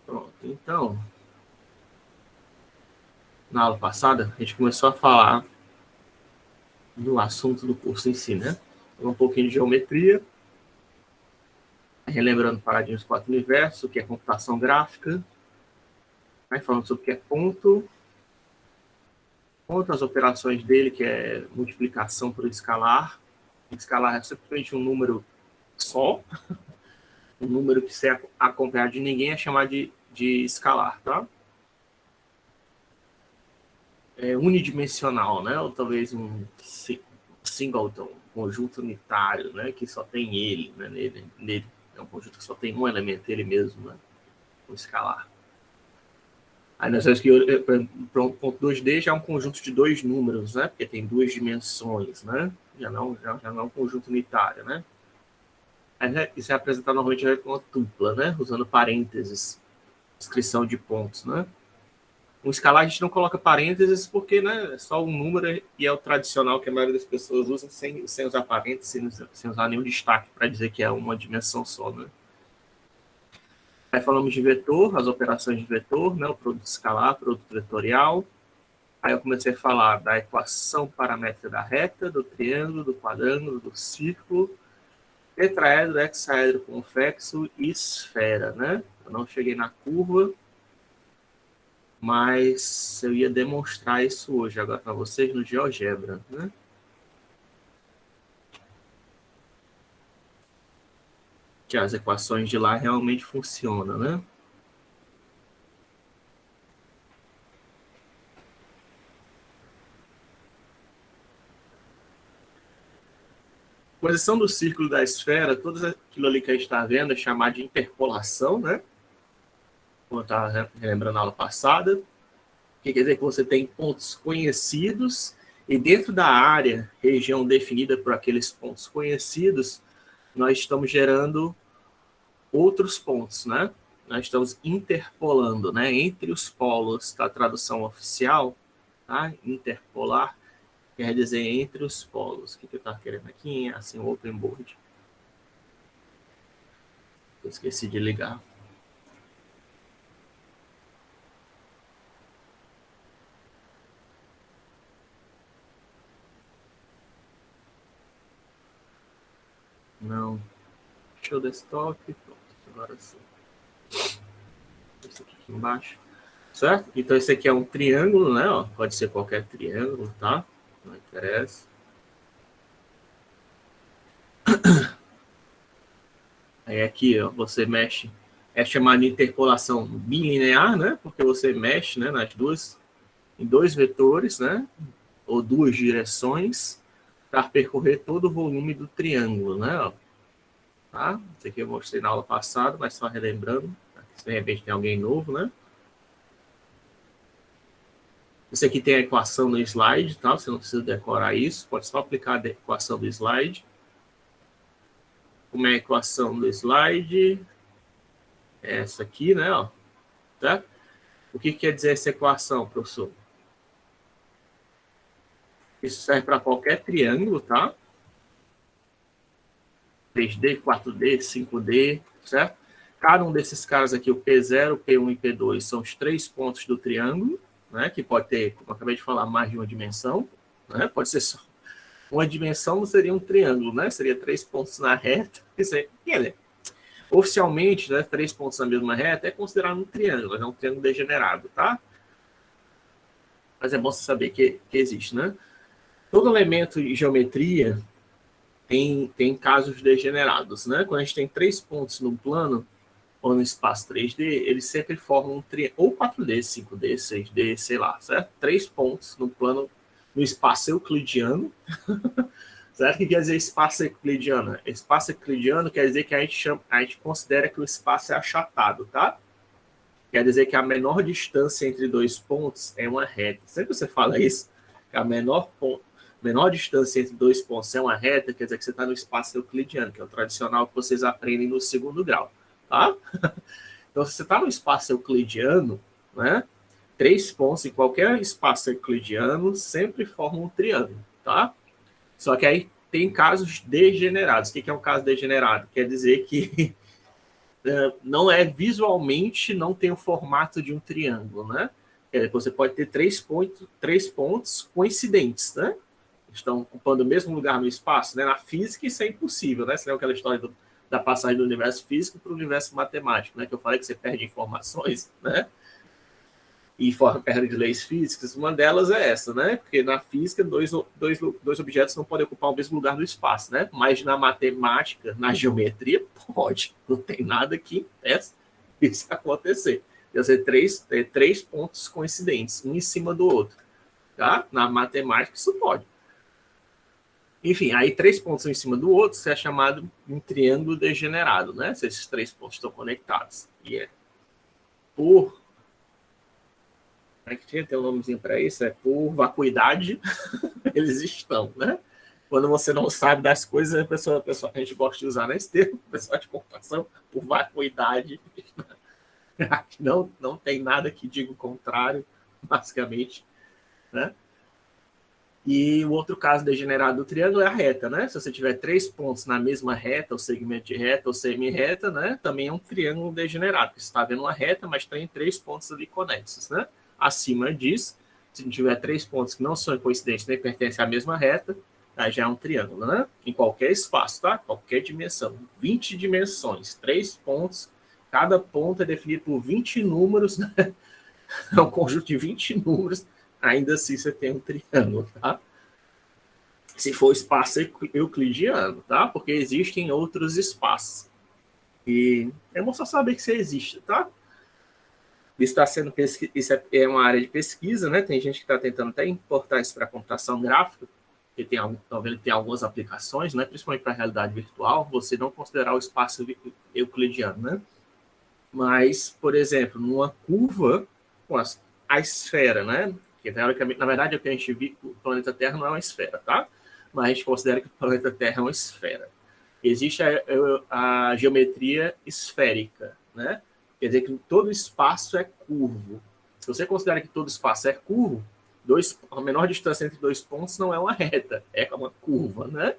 Pronto, então, na aula passada, a gente começou a falar do assunto do curso em si, né? Um pouquinho de geometria, relembrando paradigmas dos quatro universos, o que é computação gráfica, né? Falando sobre o que é ponto, as operações dele, que é multiplicação por escalar. Escalar é simplesmente um número só, um número que se é acompanhado de ninguém é chamado de escalar, tá? É unidimensional, né? Ou talvez um singleton, conjunto unitário, né? Que só tem ele, né? Nele. É um conjunto que só tem um elemento, ele mesmo, né? Um escalar. Aí nós vemos que para um ponto 2D já é um conjunto de dois números, né? Porque tem duas dimensões, né? Já não é um conjunto unitário, né? Isso é apresentado normalmente com uma tupla, né? Usando parênteses, descrição de pontos, né? Um escalar a gente não coloca parênteses porque, né, é só um número e é o tradicional que a maioria das pessoas usa sem usar parênteses, sem usar nenhum destaque para dizer que é uma dimensão só, né? Aí falamos de vetor, as operações de vetor, né, o produto escalar, produto vetorial. Aí eu comecei a falar da equação paramétrica da reta, do triângulo, do quadrângulo, do círculo, tetraedro, hexaedro, convexo e esfera, né? Eu não cheguei na curva, mas eu ia demonstrar isso hoje agora para vocês no GeoGebra, né? Que as equações de lá realmente funcionam, né? Posição do círculo da esfera, tudo aquilo ali que a gente está vendo é chamado de interpolação, né? Como eu estava relembrando na aula passada, que quer dizer que você tem pontos conhecidos e dentro da área, região definida por aqueles pontos conhecidos, nós estamos gerando outros pontos, né? Nós estamos interpolando, né? Entre os polos da tradução oficial, tá? Interpolar quer dizer entre os polos. O que eu estava querendo aqui? Assim, o open board. Eu esqueci de ligar. Não. Show desktop. Pronto, agora sim. Esse aqui embaixo. Certo? Então, esse aqui é um triângulo, né? Ó, pode ser qualquer triângulo, tá? Não interessa. Aí aqui, ó, você mexe. É chamada de interpolação bilinear, né? Porque você mexe, né, nas duas, em dois vetores, né? Ou duas direções para percorrer todo o volume do triângulo, né? Ó. Tá? Isso aqui eu mostrei na aula passada, mas só relembrando, se de repente tem alguém novo, né? Esse aqui tem a equação no slide, tá? Você não precisa decorar isso, pode só aplicar a equação do slide. Como é a equação do slide? É essa aqui, né? Ó, tá? O que quer dizer essa equação, professor? Isso serve para qualquer triângulo, tá? 3D, 4D, 5D, certo? Cada um desses caras aqui, o P0, P1 e P2, são os três pontos do triângulo, né? Que pode ter, como eu acabei de falar, mais de uma dimensão, né? Pode ser só uma dimensão, não seria um triângulo, né? Seria três pontos na reta. Isso aí, oficialmente, né, três pontos na mesma reta é considerado um triângulo, é um triângulo degenerado, tá? Mas é bom você saber que existe, né? Todo elemento de geometria tem casos degenerados, né? Quando a gente tem três pontos no plano ou no espaço 3D, eles sempre formam um triângulo, ou 4D, 5D, 6D, sei lá, certo? Três pontos no plano, no espaço euclidiano, certo? O que quer dizer espaço euclidiano? Espaço euclidiano quer dizer que a gente considera que o espaço é achatado, tá? Quer dizer que a menor distância entre dois pontos é uma reta. Sempre você fala isso, que a menor distância entre dois pontos é uma reta, quer dizer que você está no espaço euclidiano, que é o tradicional que vocês aprendem no segundo grau, tá? Então, se você está no espaço euclidiano, né, 3 pontos em qualquer espaço euclidiano sempre formam um triângulo, tá? Só que aí tem casos degenerados. O que é um caso degenerado? Quer dizer que não é visualmente, não tem o formato de um triângulo, né? Você pode ter três pontos coincidentes, né? Estão ocupando o mesmo lugar no espaço, né? Na física isso é impossível, né? Você lembra aquela história da passagem do universo físico para o universo matemático, né? Que eu falei que você perde informações, né? E perde leis físicas. Uma delas é essa, né? Porque na física dois objetos não podem ocupar o mesmo lugar no espaço, né? Mas na matemática, na geometria, pode. Não tem nada que impeça isso acontecer. Você ter três pontos coincidentes, um em cima do outro, tá? Na matemática isso pode. Enfim, aí 3 pontos um em cima do outro, isso é chamado de um triângulo degenerado, né? Se esses 3 pontos estão conectados. E é por... Como é que tem um nomezinho para isso? É por vacuidade, eles estão, né? Quando você não sabe das coisas, a gente gosta de usar nesse termo, pessoal de computação, por vacuidade. Não tem nada que diga o contrário, basicamente, né? E o outro caso degenerado do triângulo é a reta, né? Se você tiver 3 pontos na mesma reta, ou segmento de reta, ou semi-reta, né? Também é um triângulo degenerado. Você está vendo uma reta, mas tem 3 pontos ali conexos, né? Acima disso, se tiver 3 pontos que não são coincidentes nem pertencem à mesma reta, aí já é um triângulo, né? Em qualquer espaço, tá? Qualquer dimensão. 20 dimensões, 3 pontos. Cada ponto é definido por 20 números, né? É um conjunto de 20 números. Ainda assim você tem um triângulo, tá? Se for espaço euclidiano, tá? Porque existem outros espaços. E é bom só saber que isso existe, tá? Isso está sendo isso é uma área de pesquisa, né? Tem gente que está tentando até importar isso para a computação gráfica, que talvez tem algumas aplicações, né? Principalmente para a realidade virtual, você não considerar o espaço euclidiano, né? Mas, por exemplo, numa curva com a esfera, né? Que teoricamente, na verdade, o que a gente viu, o planeta Terra não é uma esfera, tá? Mas a gente considera que o planeta Terra é uma esfera. Existe a geometria esférica, né? Quer dizer que todo espaço é curvo. Se você considera que todo espaço é curvo, a menor distância entre 2 pontos não é uma reta, é uma curva, né?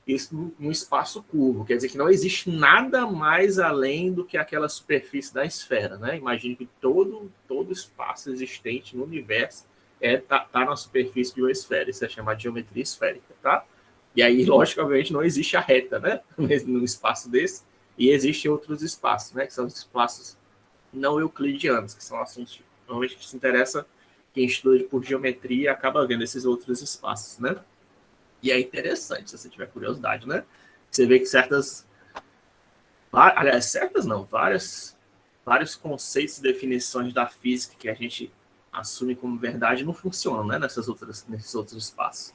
Isso num espaço curvo, quer dizer que não existe nada mais além do que aquela superfície da esfera, né? Imagine que todo espaço existente no universo tá na superfície de uma esfera, isso é chamado de geometria esférica, tá? E aí, logicamente, não existe a reta, né? Num espaço desse, e existem outros espaços, né? Que são os espaços não euclidianos, que são assuntos normalmente que se interessa quem estuda por geometria acaba vendo esses outros espaços, né? E é interessante, se você tiver curiosidade, né? Você vê que vários conceitos e definições da física que a gente assume como verdade não funcionam, né? Nesses outros espaços.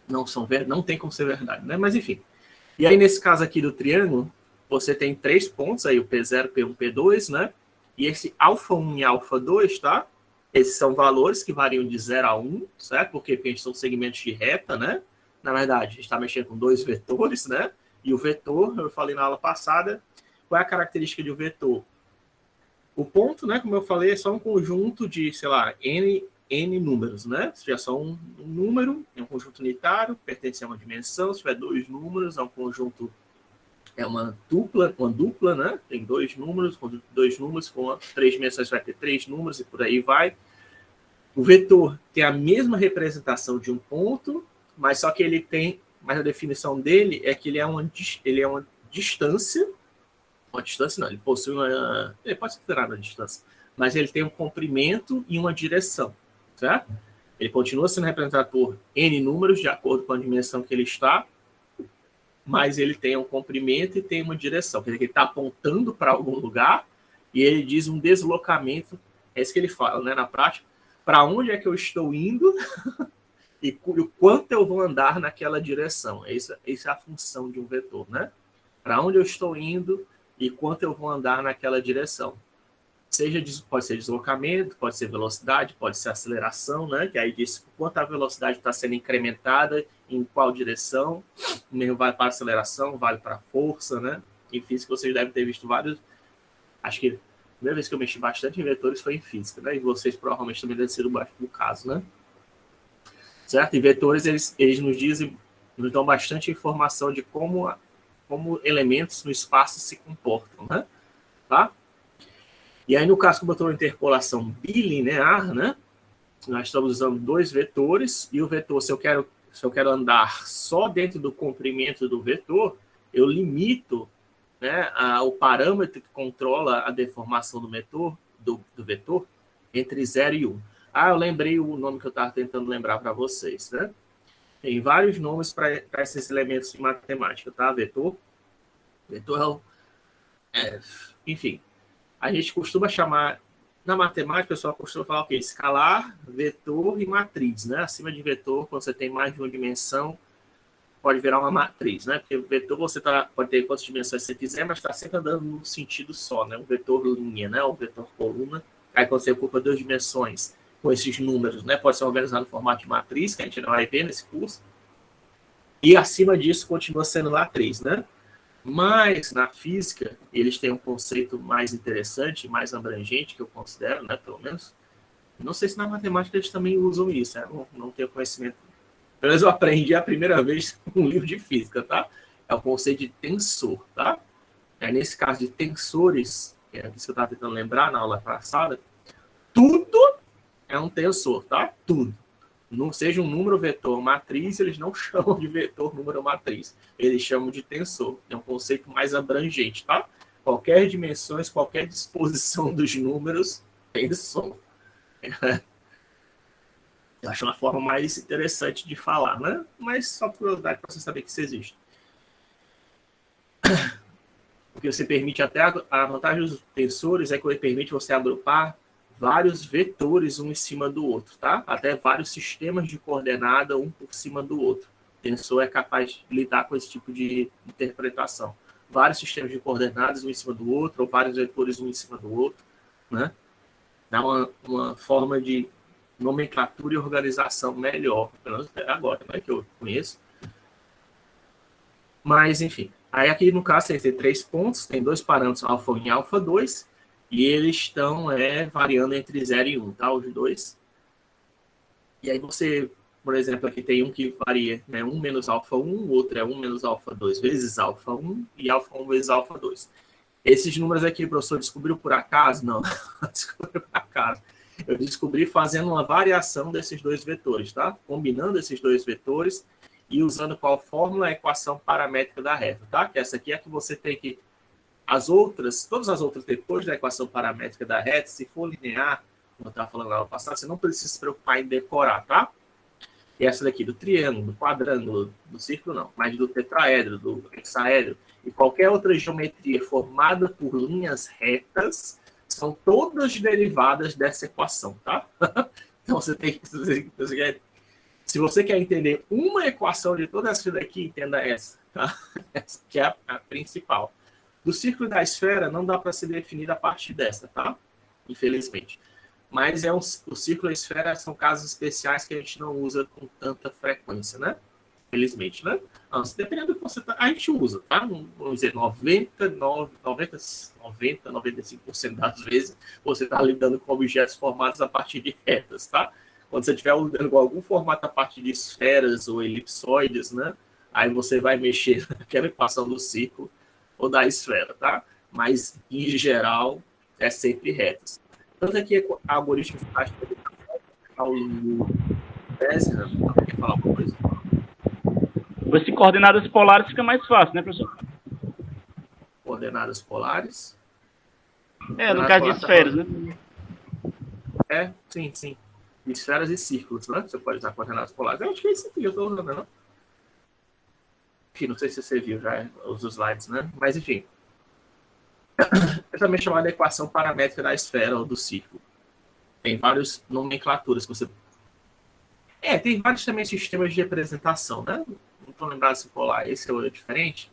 Não tem como ser verdade, né? Mas enfim. E aí, nesse caso aqui do triângulo, você tem 3 pontos aí, o P0, P1, P2, né? E esse α1 e α2, tá? Esses são valores que variam de 0 a 1, certo? Porque a gente são segmentos de reta, né? Na verdade, a gente está mexendo com 2 vetores, né? E o vetor, eu falei na aula passada, qual é a característica de um vetor? O ponto, né? Como eu falei, é só um conjunto de, sei lá, N números, né? Se tiver só um número, é um conjunto unitário, pertence a uma dimensão. Se tiver 2 números, é um conjunto, é uma dupla, né? Tem 2 números, conjunto de 2 números, com 3 dimensões vai ter 3 números e por aí vai. O vetor tem a mesma representação de um ponto, mas só que mas a definição dele é que ele é uma distância, ele possui ele pode ser considerado uma distância, mas ele tem um comprimento e uma direção, certo? Ele continua sendo representado por N números, de acordo com a dimensão que ele está, mas ele tem um comprimento e tem uma direção, quer dizer que ele está apontando para algum lugar e ele diz um deslocamento, é isso que ele fala, né, na prática, para onde é que eu estou indo e o quanto eu vou andar naquela direção. Essa é a função de um vetor, né? Para onde eu estou indo e quanto eu vou andar naquela direção. Pode ser deslocamento, pode ser velocidade, pode ser aceleração, né? Que aí diz quanto a velocidade está sendo incrementada, em qual direção. O mesmo vale para aceleração, vale para força, né? Em física vocês devem ter visto vários, acho que primeira vez que eu mexi bastante em vetores foi em física, né? E vocês provavelmente também devem ser o caso, né? Certo? E vetores, eles nos dão bastante informação de como elementos no espaço se comportam, né? Tá? E aí, no caso que eu botou interpolação bilinear, né? Nós estamos usando dois vetores, e o vetor, se eu quero andar só dentro do comprimento do vetor, eu limito, né, o parâmetro que controla a deformação do vetor entre 0 e 1. Eu lembrei o nome que eu estava tentando lembrar para vocês, né? Tem vários nomes para esses elementos de matemática, tá? Vetor enfim, a gente costuma chamar, na matemática, o pessoal costuma falar o quê? Escalar, vetor e matriz, né? Acima de vetor, quando você tem mais de uma dimensão, pode virar uma matriz, né? Porque o vetor você pode ter quantas dimensões você quiser, mas está sempre andando num sentido só, né? Um vetor linha, né? Um vetor coluna. Aí quando você ocupa duas dimensões com esses números, né? Pode ser organizado no formato de matriz, que a gente não vai ver nesse curso. E acima disso continua sendo matriz, né? Mas na física eles têm um conceito mais interessante, mais abrangente, que eu considero, né? Pelo menos. Não sei se na matemática eles também usam isso, né? Não tenho conhecimento. Pelo menos eu aprendi a primeira vez um livro de física, tá? É o conceito de tensor, tá? Nesse caso de tensores, que é isso que eu estava tentando lembrar na aula passada, tudo é um tensor, tá? Tudo. Não seja um número, vetor, matriz, eles não chamam de vetor, número, matriz. Eles chamam de tensor. É um conceito mais abrangente, tá? Qualquer dimensões, qualquer disposição dos números, tensor. Eu acho uma forma mais interessante de falar, né? Mas só por curiosidade para você saber que isso existe. Porque você permite até a vantagem dos tensores é que ele permite você agrupar vários vetores um em cima do outro, tá? Até vários sistemas de coordenada um por cima do outro. O tensor é capaz de lidar com esse tipo de interpretação. Vários sistemas de coordenadas um em cima do outro, ou vários vetores um em cima do outro, né? Dá uma forma de nomenclatura e organização melhor, pelo menos agora, né, que eu conheço. Mas, enfim. Aí aqui, no caso, tem 3 pontos, tem 2 parâmetros, α1 e α2, e eles estão variando entre 0 e 1, tá? Os dois. E aí você, por exemplo, aqui tem um que varia, né? 1 menos α1, o outro é 1 menos α2 vezes α1 e α1 vezes α2. Esses números aqui o professor descobriu por acaso? Não, descobriu por acaso. Eu descobri fazendo uma variação desses dois vetores, tá? Combinando esses dois vetores e usando qual fórmula? A equação paramétrica da reta, tá? Que essa aqui é que você tem que... todas as outras depois da equação paramétrica da reta, se for linear, como eu estava falando na aula passada, você não precisa se preocupar em decorar, tá? E essa daqui do triângulo, do quadrângulo, do círculo não, mas do tetraedro, do hexaedro e qualquer outra geometria formada por linhas retas são todas derivadas dessa equação, tá? Então você tem que... Se você quer entender uma equação de toda essa daqui, entenda essa, tá? Essa que é a principal. Do círculo e da esfera não dá para ser definida a partir dessa, tá? Infelizmente. Mas o círculo e a esfera são casos especiais que a gente não usa com tanta frequência, né? Felizmente, né? Então, dependendo do que você tá, a gente usa, tá? Vamos dizer, 95% das vezes você está lidando com objetos formados a partir de retas, tá? Quando você estiver lidando com algum formato a partir de esferas ou elipsoides, né? Aí você vai mexer naquela equação do círculo ou da esfera, tá? Mas, em geral, é sempre retas. Tanto aqui é algoritmo de tática de Paulo César, quer falar alguma coisa? Se coordenadas polares fica mais fácil, né, professor? Coordenadas polares? No caso de esferas, né? Sim, sim. Esferas e círculos, né? Você pode usar coordenadas polares. Eu acho que é isso aqui, eu estou usando, não? Enfim, não sei se você viu já os slides, né? Mas, enfim. É também chamada de equação paramétrica da esfera ou do círculo. Tem várias nomenclaturas que você... tem vários também sistemas de representação, né? Não estou lembrado se polar esse ou é diferente,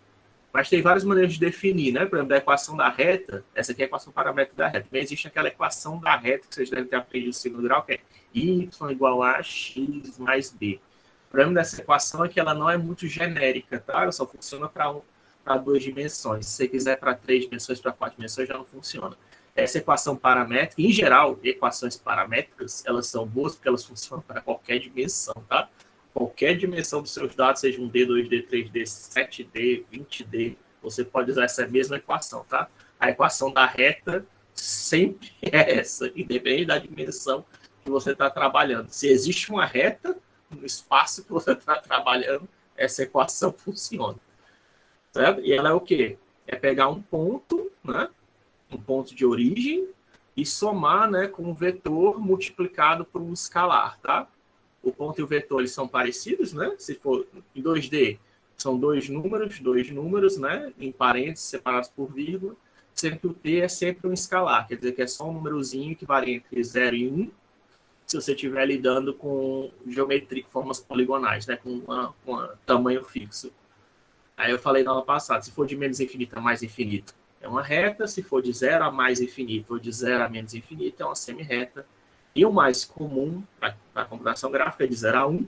mas tem várias maneiras de definir, né? Por exemplo, da equação da reta, essa aqui é a equação paramétrica da reta. Também existe aquela equação da reta que vocês devem ter aprendido no segundo grau, que é y igual a x mais b. O problema dessa equação é que ela não é muito genérica, tá? Ela só funciona para 2 dimensões. Se você quiser para 3 dimensões, para 4 dimensões, já não funciona. Essa equação paramétrica, em geral, equações paramétricas, elas são boas porque elas funcionam para qualquer dimensão, tá? Qualquer dimensão dos seus dados, seja um D, 2D, 3D, 7D, 20D, você pode usar essa mesma equação, tá? A equação da reta sempre é essa, independente da dimensão que você está trabalhando. Se existe uma reta no espaço que você está trabalhando, essa equação funciona. Certo? E ela é o quê? É pegar um ponto, né? Um ponto de origem e somar, né, com um vetor multiplicado por um escalar, tá? O ponto e o vetor, eles são parecidos, né? Se for em 2D, são dois números, né, em parênteses, separados por vírgula, sendo que o t é sempre um escalar, quer dizer que é só um númerozinho que varia entre 0 e 1, se você estiver lidando com geometria, formas poligonais, né, com tamanho fixo. Aí eu falei na aula passada, se for de menos infinito a mais infinito, é uma reta, se for de 0 a mais infinito ou de 0 a menos infinito, é uma semi-reta. E o mais comum para a computação gráfica é de 0 a 1,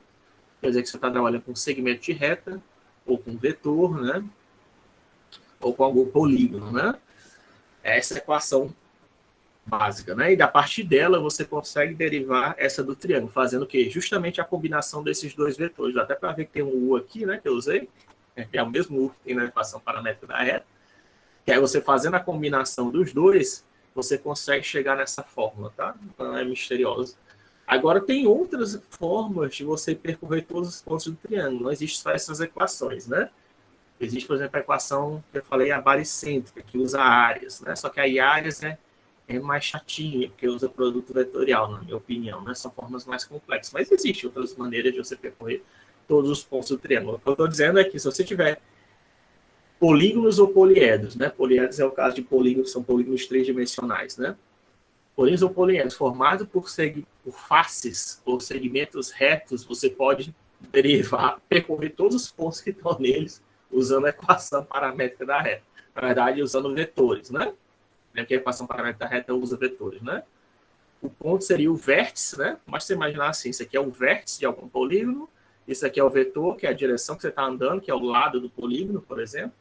quer dizer que você está trabalhando com um segmento de reta, ou com vetor, né? Ou com algum polígono, né? Essa é a equação básica, né? E da partir dela você consegue derivar essa do triângulo, fazendo o quê? Justamente a combinação desses dois vetores. Até para ver que tem um U aqui, né? Que eu usei, que é o mesmo U que tem na equação paramétrica da reta. Que aí você fazendo a combinação dos dois, você consegue chegar nessa fórmula, tá? Não é misteriosa. Agora, tem outras formas de você percorrer todos os pontos do triângulo. Não existe só essas equações, né? Existe, por exemplo, a equação que eu falei, a baricêntrica, que usa áreas, né? Só que aí áreas é mais chatinha, porque usa produto vetorial, na minha opinião, né? São formas mais complexas. Mas existem outras maneiras de você percorrer todos os pontos do triângulo. O que eu estou dizendo é que se você tiver polígonos ou poliedros, né? Poliedros é o caso de polígonos, são polígonos tridimensionais, né? Polígonos ou poliedros formados por faces ou segmentos retos, você pode derivar, percorrer todos os pontos que estão neles usando a equação paramétrica da reta. Na verdade, usando vetores, né? Porque a equação paramétrica da reta usa vetores, né? O ponto seria o vértice, né? Mas você imaginar assim, isso aqui é o vértice de algum polígono, isso aqui é o vetor, que é a direção que você está andando, que é o lado do polígono, por exemplo,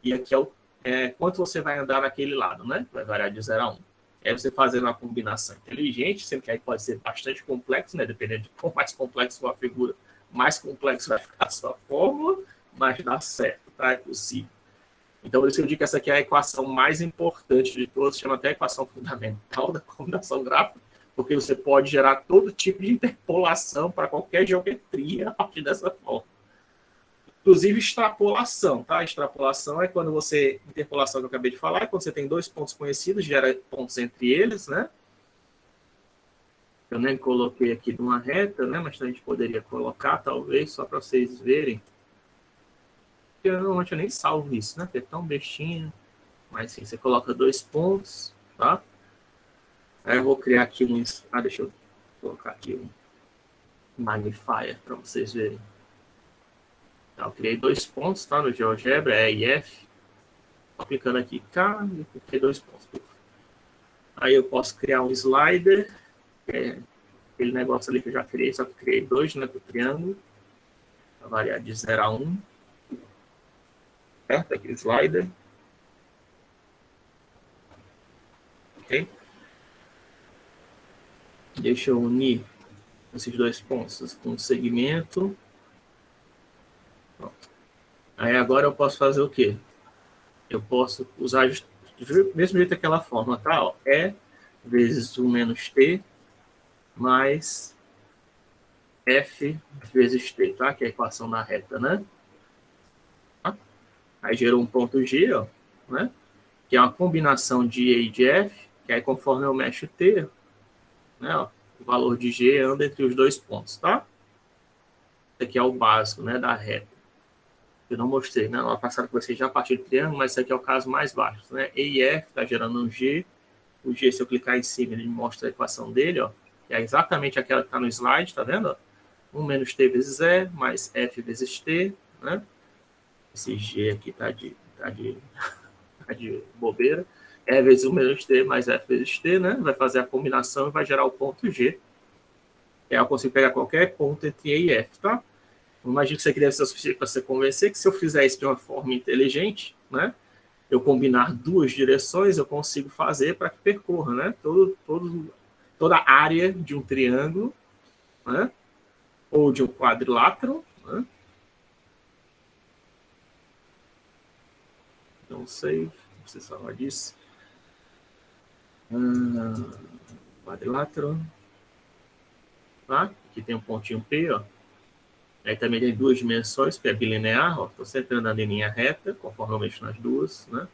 e aqui é quanto você vai andar naquele lado, né? Vai variar de 0 a 1. É você fazendo uma combinação inteligente, sendo que aí pode ser bastante complexo, né? Dependendo de quanto mais complexo for a figura, mais complexo vai ficar a sua fórmula, mas dá certo, tá? É possível. Então, por isso que eu digo que essa aqui é a equação mais importante de todas, chama até a equação fundamental da computação gráfica, porque você pode gerar todo tipo de interpolação para qualquer geometria a partir dessa forma. Inclusive extrapolação, tá? Extrapolação é quando você, interpolação que eu acabei de falar, é quando você tem dois pontos conhecidos, gera pontos entre eles, né? Eu nem coloquei aqui numa reta, né? Mas a gente poderia colocar, talvez, só para vocês verem. Eu normalmente eu nem salvo isso, né? Porque é tão bestinha. Mas sim, você coloca dois pontos, tá? Aí eu vou criar aqui uns... deixa eu colocar aqui um magnifier para vocês verem. Então, eu criei dois pontos, tá? No GeoGebra, E e F. Tô clicando aqui, K, e criei dois pontos. Aí eu posso criar um slider, que é aquele negócio ali que eu já criei, só que criei dois, né? Para o triângulo. Para variar de 0 a 1. Certo? Aqui o slider. Ok? Deixa eu unir esses dois pontos com um segmento. Pronto. Aí agora eu posso fazer o quê? Eu posso usar do mesmo jeito aquela fórmula, tá? Ó, E vezes 1 menos T mais F vezes T, tá? Que é a equação da reta, né? Tá? Aí gerou um ponto G, ó, né? Que é uma combinação de E e de F, que aí conforme eu mexo T, né, ó, o valor de G anda entre os dois pontos, tá? Esse aqui é o básico, né, da reta. Eu não mostrei, né? Na passada que vocês já partiu do triângulo, mas esse aqui é o caso mais baixo, né? E e F está gerando um G. O G, se eu clicar em cima, ele mostra a equação dele, ó. Que é exatamente aquela que está no slide, tá vendo? Ó? 1 menos T vezes E, mais F vezes T, né? Esse G aqui tá de bobeira. E vezes 1 menos T mais F vezes T, né? Vai fazer a combinação e vai gerar o ponto G. E aí eu consigo pegar qualquer ponto entre E e F, tá? Imagino que isso aqui deve ser o suficiente para você convencer que se eu fizer isso de uma forma inteligente, né? eu combinar duas direções, eu consigo fazer para que percorra, né? Toda a área de um triângulo, né? Ou de um quadrilátero, né? Não sei se você falar disso. Quadrilátero. Tá? Aqui tem um pontinho P, ó. Aí também tem duas dimensões, que é bilinear, ó. Estou sempre andando em linha reta, conforme eu mexo nas duas, né?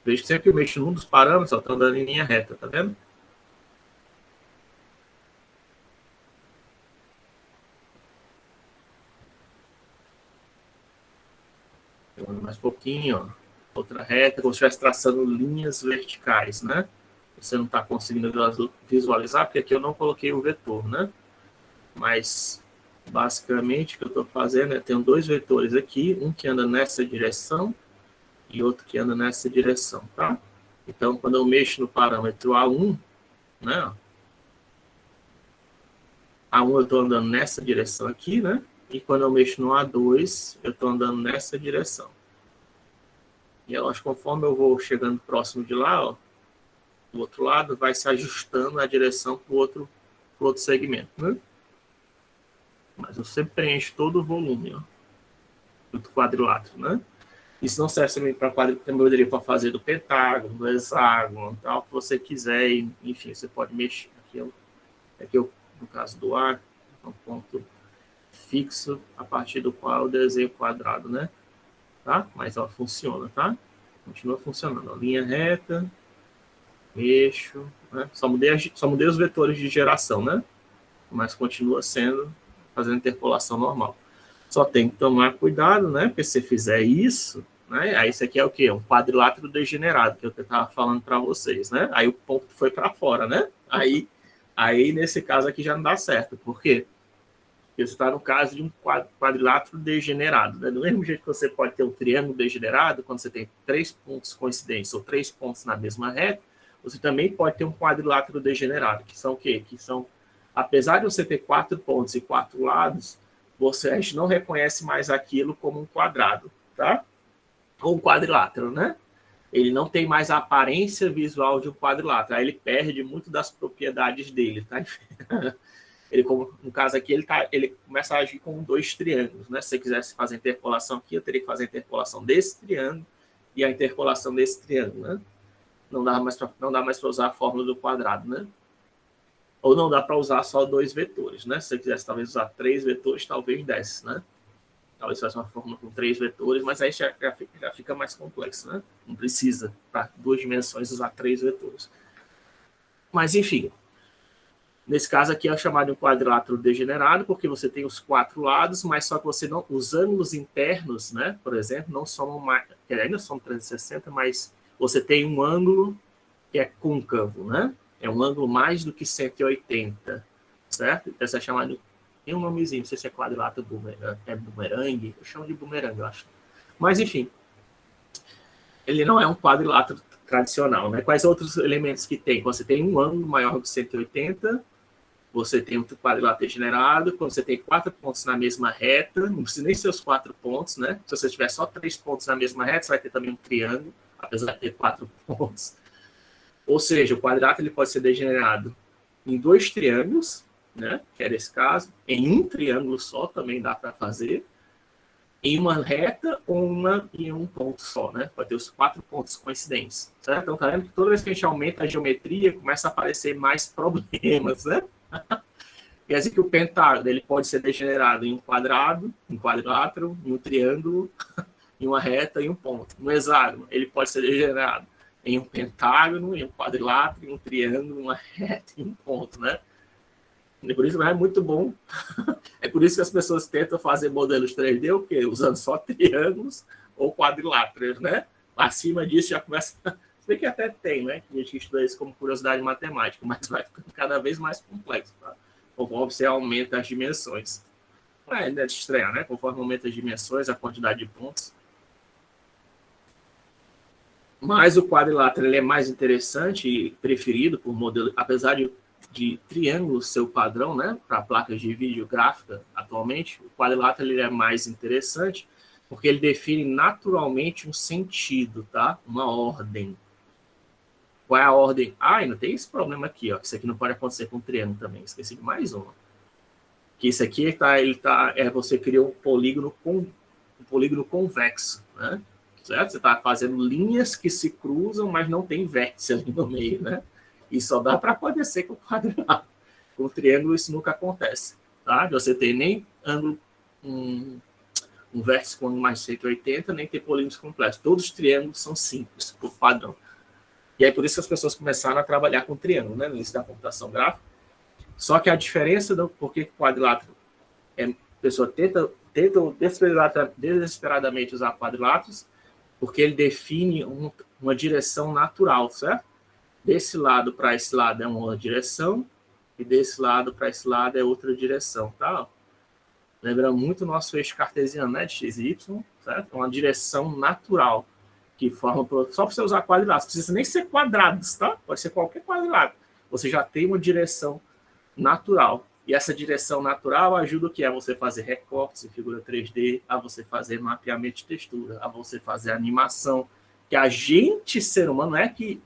Vejo que sempre que eu mexo num dos parâmetros, ó, estou andando em linha reta, tá vendo? Eu ando mais pouquinho, ó. Outra reta, como se estivesse traçando linhas verticais, né? Você não está conseguindo visualizar, porque aqui eu não coloquei o vetor, né? Mas, basicamente, o que eu estou fazendo é, tenho dois vetores aqui, um que anda nessa direção e outro que anda nessa direção, tá? Então, quando eu mexo no parâmetro A1, né? A1 eu estou andando nessa direção aqui, né? E quando eu mexo no A2, eu estou andando nessa direção. E eu acho que conforme eu vou chegando próximo de lá, ó, do outro lado, vai se ajustando a direção para o outro segmento, né? Mas eu sempre preencho todo o volume, ó, do quadrilátero, né? Isso não serve também para quadrilátero, também poderia para fazer do pentágono, do hexágono, tal, que você quiser, e, enfim, você pode mexer. Aqui no caso do ar, é um ponto fixo a partir do qual eu desenho o quadrado, né? Tá? Mas, ó, funciona, tá? Continua funcionando. Ó, linha reta, eixo, né? Só mudei os vetores de geração, né? Mas continua sendo, fazendo interpolação normal. Só tem que tomar cuidado, né? Porque se fizer isso, né? Aí isso aqui é o quê? Um quadrilátero degenerado, que eu estava falando para vocês, né? Aí o ponto foi para fora, né? Aí, nesse caso aqui já não dá certo. Por quê? Porque você está no caso de um quadrilátero degenerado, né? Do mesmo jeito que você pode ter um triângulo degenerado, quando você tem 3 pontos coincidentes ou 3 pontos na mesma reta, você também pode ter um quadrilátero degenerado, que são o quê? Que são, apesar de você ter 4 pontos e 4 lados, a gente não reconhece mais aquilo como um quadrado, tá? Ou um quadrilátero, né? Ele não tem mais a aparência visual de um quadrilátero, aí ele perde muito das propriedades dele, tá? Ele, no caso aqui, ele começa a agir com 2 triângulos, né? Se você quisesse fazer interpolação aqui, eu teria que fazer a interpolação desse triângulo e a interpolação desse triângulo, né? Não dá mais para usar a fórmula do quadrado, né? Ou não dá para usar só 2 vetores, né? Se você quisesse talvez usar 3 vetores, talvez desse, né? Talvez faça uma fórmula com 3 vetores, mas aí já fica mais complexo, né? Não precisa, para 2 dimensões, usar 3 vetores. Mas, enfim, nesse caso aqui é chamado de um quadrilátero degenerado, porque você tem os 4 lados, mas só que você não, os ângulos internos, né, por exemplo, não somam mais, ainda são 360, mas você tem um ângulo que é côncavo, né? É um ângulo mais do que 180, certo? Então, você é chamado de, tem um nomezinho, não sei se é quadrilátero bumerangue, eu chamo de bumerangue, eu acho. Mas, enfim, ele não é um quadrilátero tradicional, né? Quais outros elementos que tem? Você tem um ângulo maior que 180, você tem um quadrilátero degenerado, quando você tem 4 pontos na mesma reta, não precisa nem ser os 4 pontos, né? Se você tiver só 3 pontos na mesma reta, você vai ter também um triângulo, apesar de ter 4 pontos. Ou seja, o quadrilátero ele pode ser degenerado em 2 triângulos, né? Que é esse caso. Em um triângulo só também dá para fazer. Em uma reta ou em um ponto só, né? Pode ter os 4 pontos coincidentes, certo? Então, tá vendo que toda vez que a gente aumenta a geometria, começa a aparecer mais problemas, né? Quer dizer que o pentágono ele pode ser degenerado em um quadrado, em um quadrilátero, em um triângulo, em uma reta e um ponto. No hexágono, ele pode ser degenerado em um pentágono, em um quadrilátero, em um triângulo, em uma reta e um ponto, né? E por isso não é muito bom. É por isso que as pessoas tentam fazer modelos 3D, o quê? Usando só triângulos ou quadriláteros, né? Acima disso já começa... Se bem que até tem, né? A gente estuda isso como curiosidade matemática, mas vai ficando cada vez mais complexo, tá? Conforme você aumenta as dimensões. Não é de estranhar, né? Conforme aumenta as dimensões, a quantidade de pontos. Mas o quadrilátero ele é mais interessante e preferido por modelo, apesar de triângulo ser o padrão, né? Para placas de vídeo gráfica atualmente, o quadrilátero ele é mais interessante, Porque ele define naturalmente um sentido, tá? Uma ordem. Qual é a ordem? Ah, ainda tem esse problema aqui, ó. Isso aqui não pode acontecer com o triângulo também. Esqueci de mais uma. Que isso aqui você criou um polígono convexo, né? Certo? Você está fazendo linhas que se cruzam, mas não tem vértice ali no meio, né? E só dá para acontecer com o quadrado. Com o triângulo isso nunca acontece, tá? Você tem nem ângulo, um vértice com ângulo mais 180, nem ter polígonos completos. Todos os triângulos são simples, por padrão. E é por isso que as pessoas começaram a trabalhar com triângulo, né? No início da computação gráfica. Só que a diferença do porquê quadrilátero a pessoa tenta desesperadamente usar quadriláteros, porque ele define uma direção natural, certo? Desse lado para esse lado é uma direção, e desse lado para esse lado é outra direção, tá? Lembra muito o nosso eixo cartesiano, né? De x e y, certo? Uma direção natural, que forma só para você usar quadriláteros. Não precisa nem ser quadrados, tá? Pode ser qualquer quadrilátero. Você já tem uma direção natural. E essa direção natural ajuda o que? A você fazer recortes em figura 3D, a você fazer mapeamento de textura, a você fazer animação. Que a gente, ser humano, é que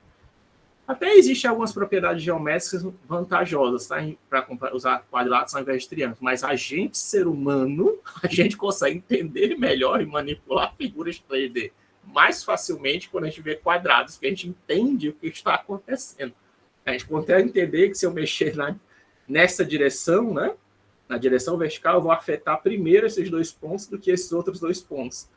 até existem algumas propriedades geométricas vantajosas, tá? Para usar quadriláteros ao invés de triângulos. Mas a gente, ser humano, a gente consegue entender melhor e manipular figuras 3D mais facilmente quando a gente vê quadrados, porque a gente entende o que está acontecendo. A gente consegue entender que se eu mexer nessa direção, né, na direção vertical, eu vou afetar primeiro esses dois pontos do que esses outros dois pontos.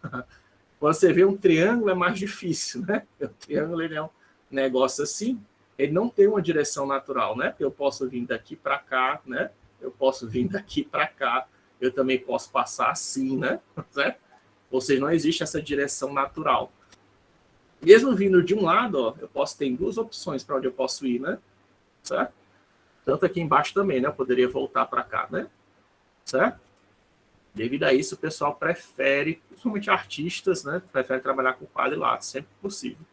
Quando você vê um triângulo, é mais difícil, né? O triângulo ele é um negócio assim, ele não tem uma direção natural, né? Eu posso vir daqui para cá, né? Eu posso vir daqui para cá, eu também posso passar assim, né? Certo? Ou seja, não existe essa direção natural. Mesmo vindo de um lado, ó, eu posso ter duas opções para onde eu posso ir, né? Certo? Tanto aqui embaixo também, né? Eu poderia voltar para cá, né? Certo? Devido a isso, o pessoal prefere, principalmente artistas, né? Prefere trabalhar com quadriláteros, sempre que possível.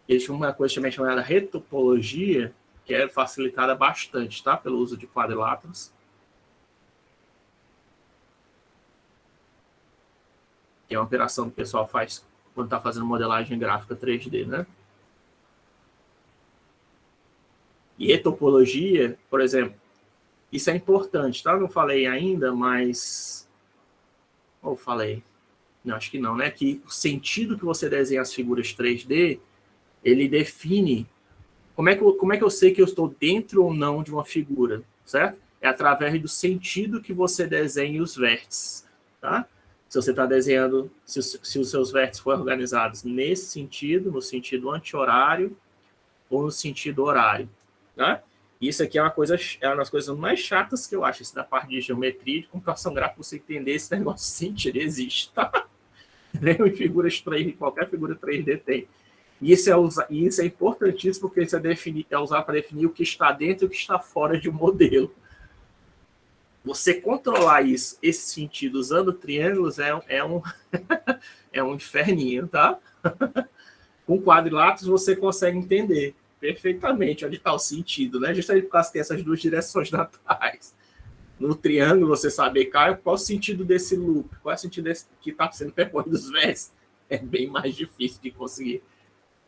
Existe uma coisa também chamada retopologia, que é facilitada bastante, tá? Pelo uso de quadriláteros. Que é uma operação que o pessoal faz quando está fazendo modelagem gráfica 3D, né? E etopologia, por exemplo, isso é importante, tá? Não falei ainda, mas... Ou falei? Não, acho que não, né? Que o sentido que você desenha as figuras 3D, ele define como é que eu sei que eu estou dentro ou não de uma figura, certo? É através do sentido que você desenha os vértices, tá? Se você está desenhando, se os seus vértices forem organizados nesse sentido, no sentido anti-horário ou no sentido horário, tá? Isso aqui é uma das coisas mais chatas que eu acho, isso da parte de geometria e de computação gráfica, você entender esse negócio de sentido existe, tá? Nem em figuras 3D, qualquer figura 3D tem. E isso é importantíssimo, porque isso é usado para definir o que está dentro e o que está fora de um modelo. Você controlar esse sentido usando triângulos é um inferninho, tá? Com quadriláteros você consegue entender perfeitamente onde está o sentido, né? Justamente por causa que tem essas duas direções naturais. No triângulo, você saber qual é o sentido desse loop, qual é o sentido desse que está sendo percorrido dos vértices, é bem mais difícil de conseguir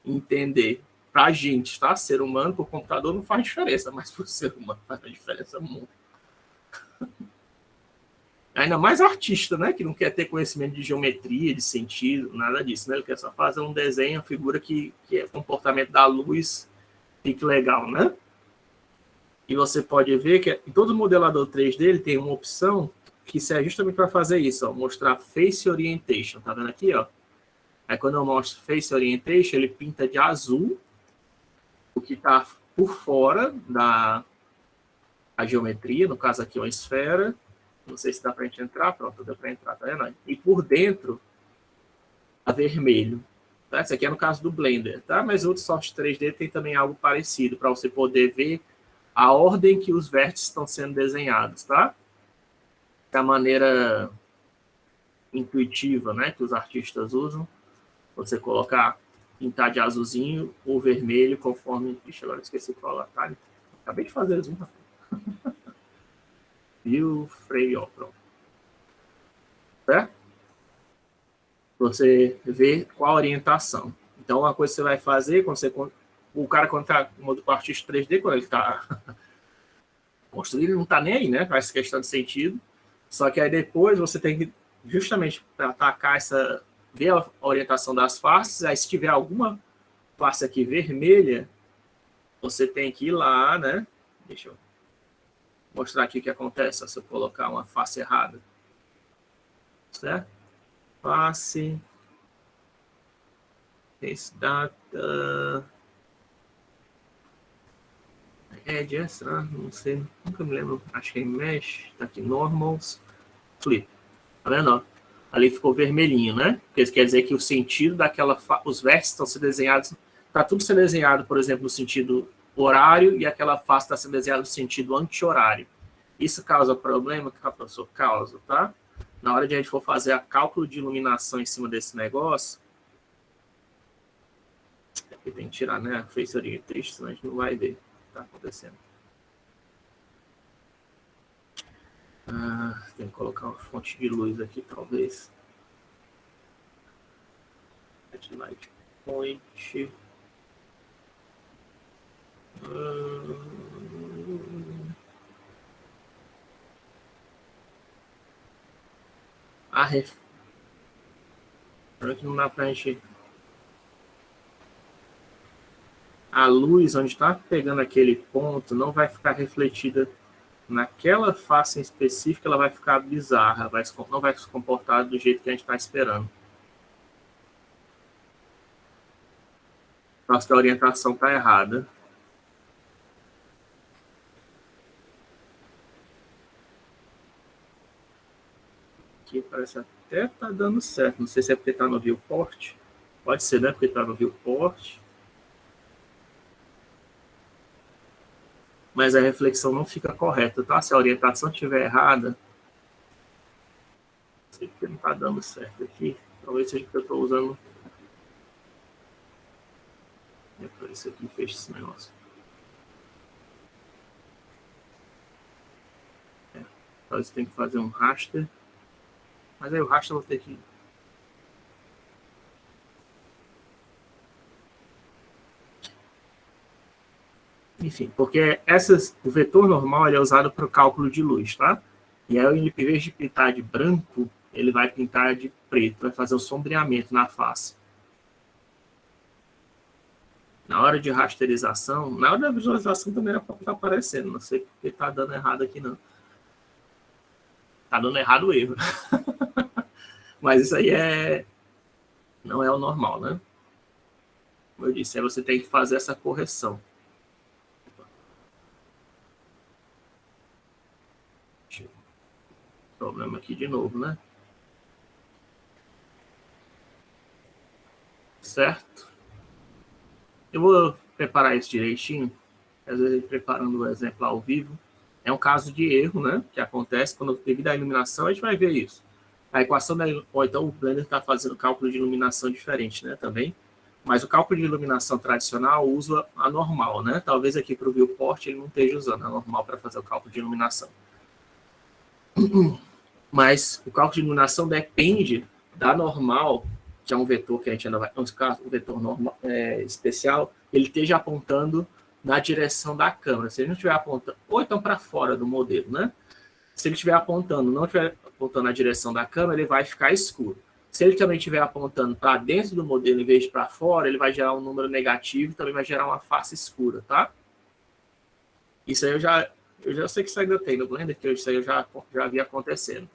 entender. Para a gente, tá? Ser humano, para o computador não faz diferença, mas para o ser humano faz uma diferença muito. Ainda mais artista, né? Que não quer ter conhecimento de geometria, de sentido, nada disso, né? Ele quer só fazer um desenho, uma figura que é comportamento da luz, fique legal, né? E você pode ver que em todo modelador 3D ele tem uma opção que serve justamente para fazer isso, ó, mostrar Face Orientation, tá vendo aqui, ó? Aí quando eu mostro Face Orientation, ele pinta de azul o que está por fora da geometria, no caso aqui uma esfera. Não sei se dá para a gente entrar, pronto, deu para entrar, tá vendo? E por dentro, a vermelho. Tá? Esse aqui é no caso do Blender, tá? Mas outros softwares 3D tem também algo parecido, para você poder ver a ordem que os vértices estão sendo desenhados, tá? Da maneira intuitiva, né, que os artistas usam. Você colocar, pintar de azulzinho ou vermelho, conforme... Ixi, agora esqueci de falar, tá? Acabei de fazer zoom. E o freio, ó, pronto. Certo? você ver qual a orientação. Então, uma coisa que você vai fazer, o cara, quando está o artista 3D, quando ele está construindo, ele não está nem aí, né? Faz questão de sentido. Só que aí depois você tem que, justamente para atacar ver a orientação das faces, aí se tiver alguma face aqui vermelha, você tem que ir lá, né? Deixa eu mostrar aqui o que acontece se eu colocar uma face errada. Certo? Face. Face data. Edges, não sei, nunca me lembro. Acho que é Mesh, tá aqui, Normals, Flip. Tá vendo? Ali ficou vermelhinho, né? Porque isso quer dizer que o sentido os vértices estão sendo desenhados, tá tudo sendo desenhado, por exemplo, no sentido horário, e aquela face está sendo desenhada no sentido anti-horário. Isso causa problema? Professor, causa, tá? Na hora de a gente for fazer a cálculo de iluminação em cima desse negócio, aqui tem que tirar, né? A face orientation, senão a gente não vai ver o que está acontecendo. Tem que colocar uma fonte de luz aqui, talvez. Light point. Que não dá pra gente. A luz onde está pegando aquele ponto não vai ficar refletida naquela face em específico, ela vai ficar bizarra, não vai se comportar do jeito que a gente está esperando. Acho que a orientação está errada. Aqui parece até tá dando certo. Não sei se é porque está no viewport. Pode ser, né? Porque está no viewport. Mas a reflexão não fica correta, tá? Se a orientação estiver errada, não sei porque não está dando certo aqui. Talvez seja porque eu estou usando. Isso aqui fecha esse negócio. Talvez tem que fazer um raster. Mas aí o raster eu vou ter que. Enfim, porque o vetor normal ele é usado para o cálculo de luz, tá? E aí, em vez de pintar de branco, ele vai pintar de preto, vai fazer o sombreamento na face. Na hora de rasterização, na hora da visualização também era para estar aparecendo, não sei porque está dando errado aqui não. Está dando errado o erro. Mas isso aí não é o normal, né? Como eu disse, aí você tem que fazer essa correção. Problema aqui de novo, né? Certo? Eu vou preparar isso direitinho. Às vezes, preparando o exemplo ao vivo. É um caso de erro, né? Que acontece quando devido à iluminação, a gente vai ver isso. A equação ou então o Blender está fazendo cálculo de iluminação diferente, né? Também. Mas o cálculo de iluminação tradicional usa a normal, né? Talvez aqui para o viewport ele não esteja usando a normal para fazer o cálculo de iluminação. Mas o cálculo de iluminação depende da normal, que é um vetor que a gente ainda vai... No caso, o vetor normal, especial, ele esteja apontando na direção da câmera. Se ele não estiver apontando... Ou então para fora do modelo, né? Se ele estiver apontando, não estiver apontando na direção da câmera, ele vai ficar escuro. Se ele também estiver apontando para dentro do modelo em vez de para fora, ele vai gerar um número negativo e também vai gerar uma face escura, tá? Isso aí eu já sei que isso ainda tem no Blender, que isso aí eu já vi acontecendo.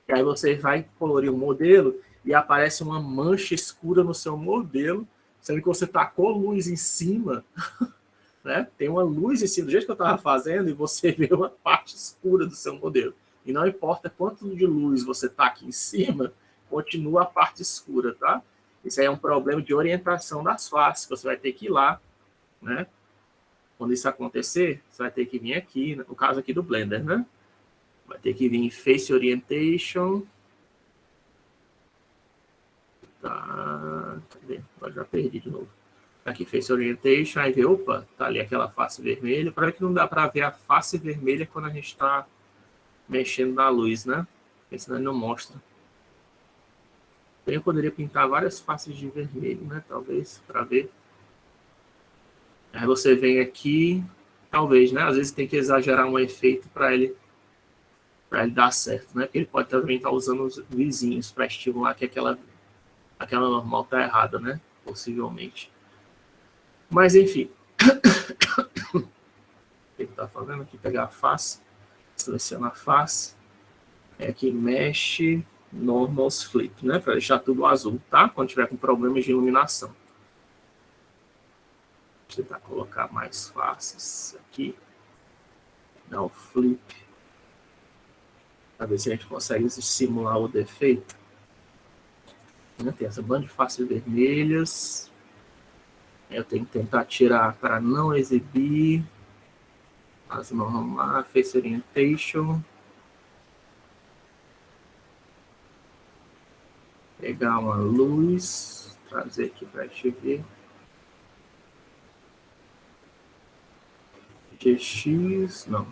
E aí você vai colorir o modelo e aparece uma mancha escura no seu modelo, sendo que você tacou luz em cima, né? Tem uma luz em cima, do jeito que eu estava fazendo, e você vê uma parte escura do seu modelo. E não importa quanto de luz você tá aqui em cima, continua a parte escura, tá? Isso aí é um problema de orientação das faces, você vai ter que ir lá, né? Quando isso acontecer, você vai ter que vir aqui, no caso aqui do Blender, né? Vai ter que vir em Face Orientation. Tá, cadê? Agora já perdi de novo. Aqui, Face Orientation, aí vê, opa, tá ali aquela face vermelha. Para que não dá para ver a face vermelha quando a gente está mexendo na luz, né? Porque senão ele não mostra. Eu poderia pintar várias faces de vermelho, né? Talvez, para ver. Aí você vem aqui, talvez, né? Às vezes tem que exagerar um efeito para ele dar certo, né? Porque ele pode também estar usando os vizinhos para estimular que aquela normal tá errada, né? Possivelmente. Mas, enfim. O que ele tá fazendo aqui? Pegar a face, seleciona a face. Aqui mexe, normals flip, né? Para deixar tudo azul, tá? Quando tiver com problemas de iluminação. Vou tentar colocar mais faces aqui. Dá o flip. Para ver se a gente consegue simular o defeito. Tem essa banda de faces vermelhas. Eu tenho que tentar tirar para não exibir. As normal, face orientation. Pegar uma luz, trazer aqui para a gente ver. GX, não.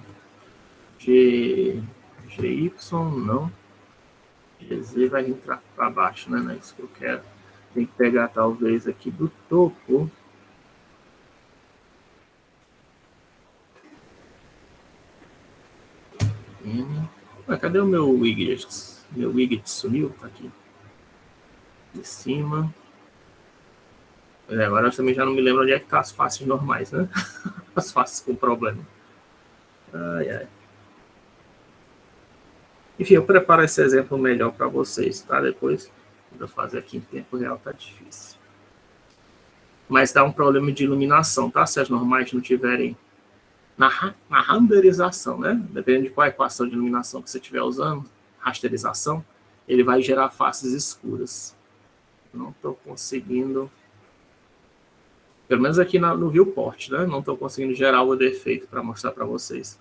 GY, não. GZ vai entrar para baixo, né? Não é isso que eu quero. Tem que pegar talvez aqui do topo. Cadê o meu widget? Meu widget sumiu, tá aqui. De cima. Agora eu também já não me lembro onde é que tá as faces normais, né? As faces com problema. Ai, ai. Enfim, eu preparo esse exemplo melhor para vocês, tá? Depois, quando eu fazer aqui em tempo real, tá difícil. Mas dá um problema de iluminação, tá? Se as normais não tiverem na renderização, né? Dependendo de qual equação de iluminação que você estiver usando, rasterização, ele vai gerar faces escuras. Não estou conseguindo... Pelo menos aqui no viewport, né? Não estou conseguindo gerar o defeito para mostrar para vocês.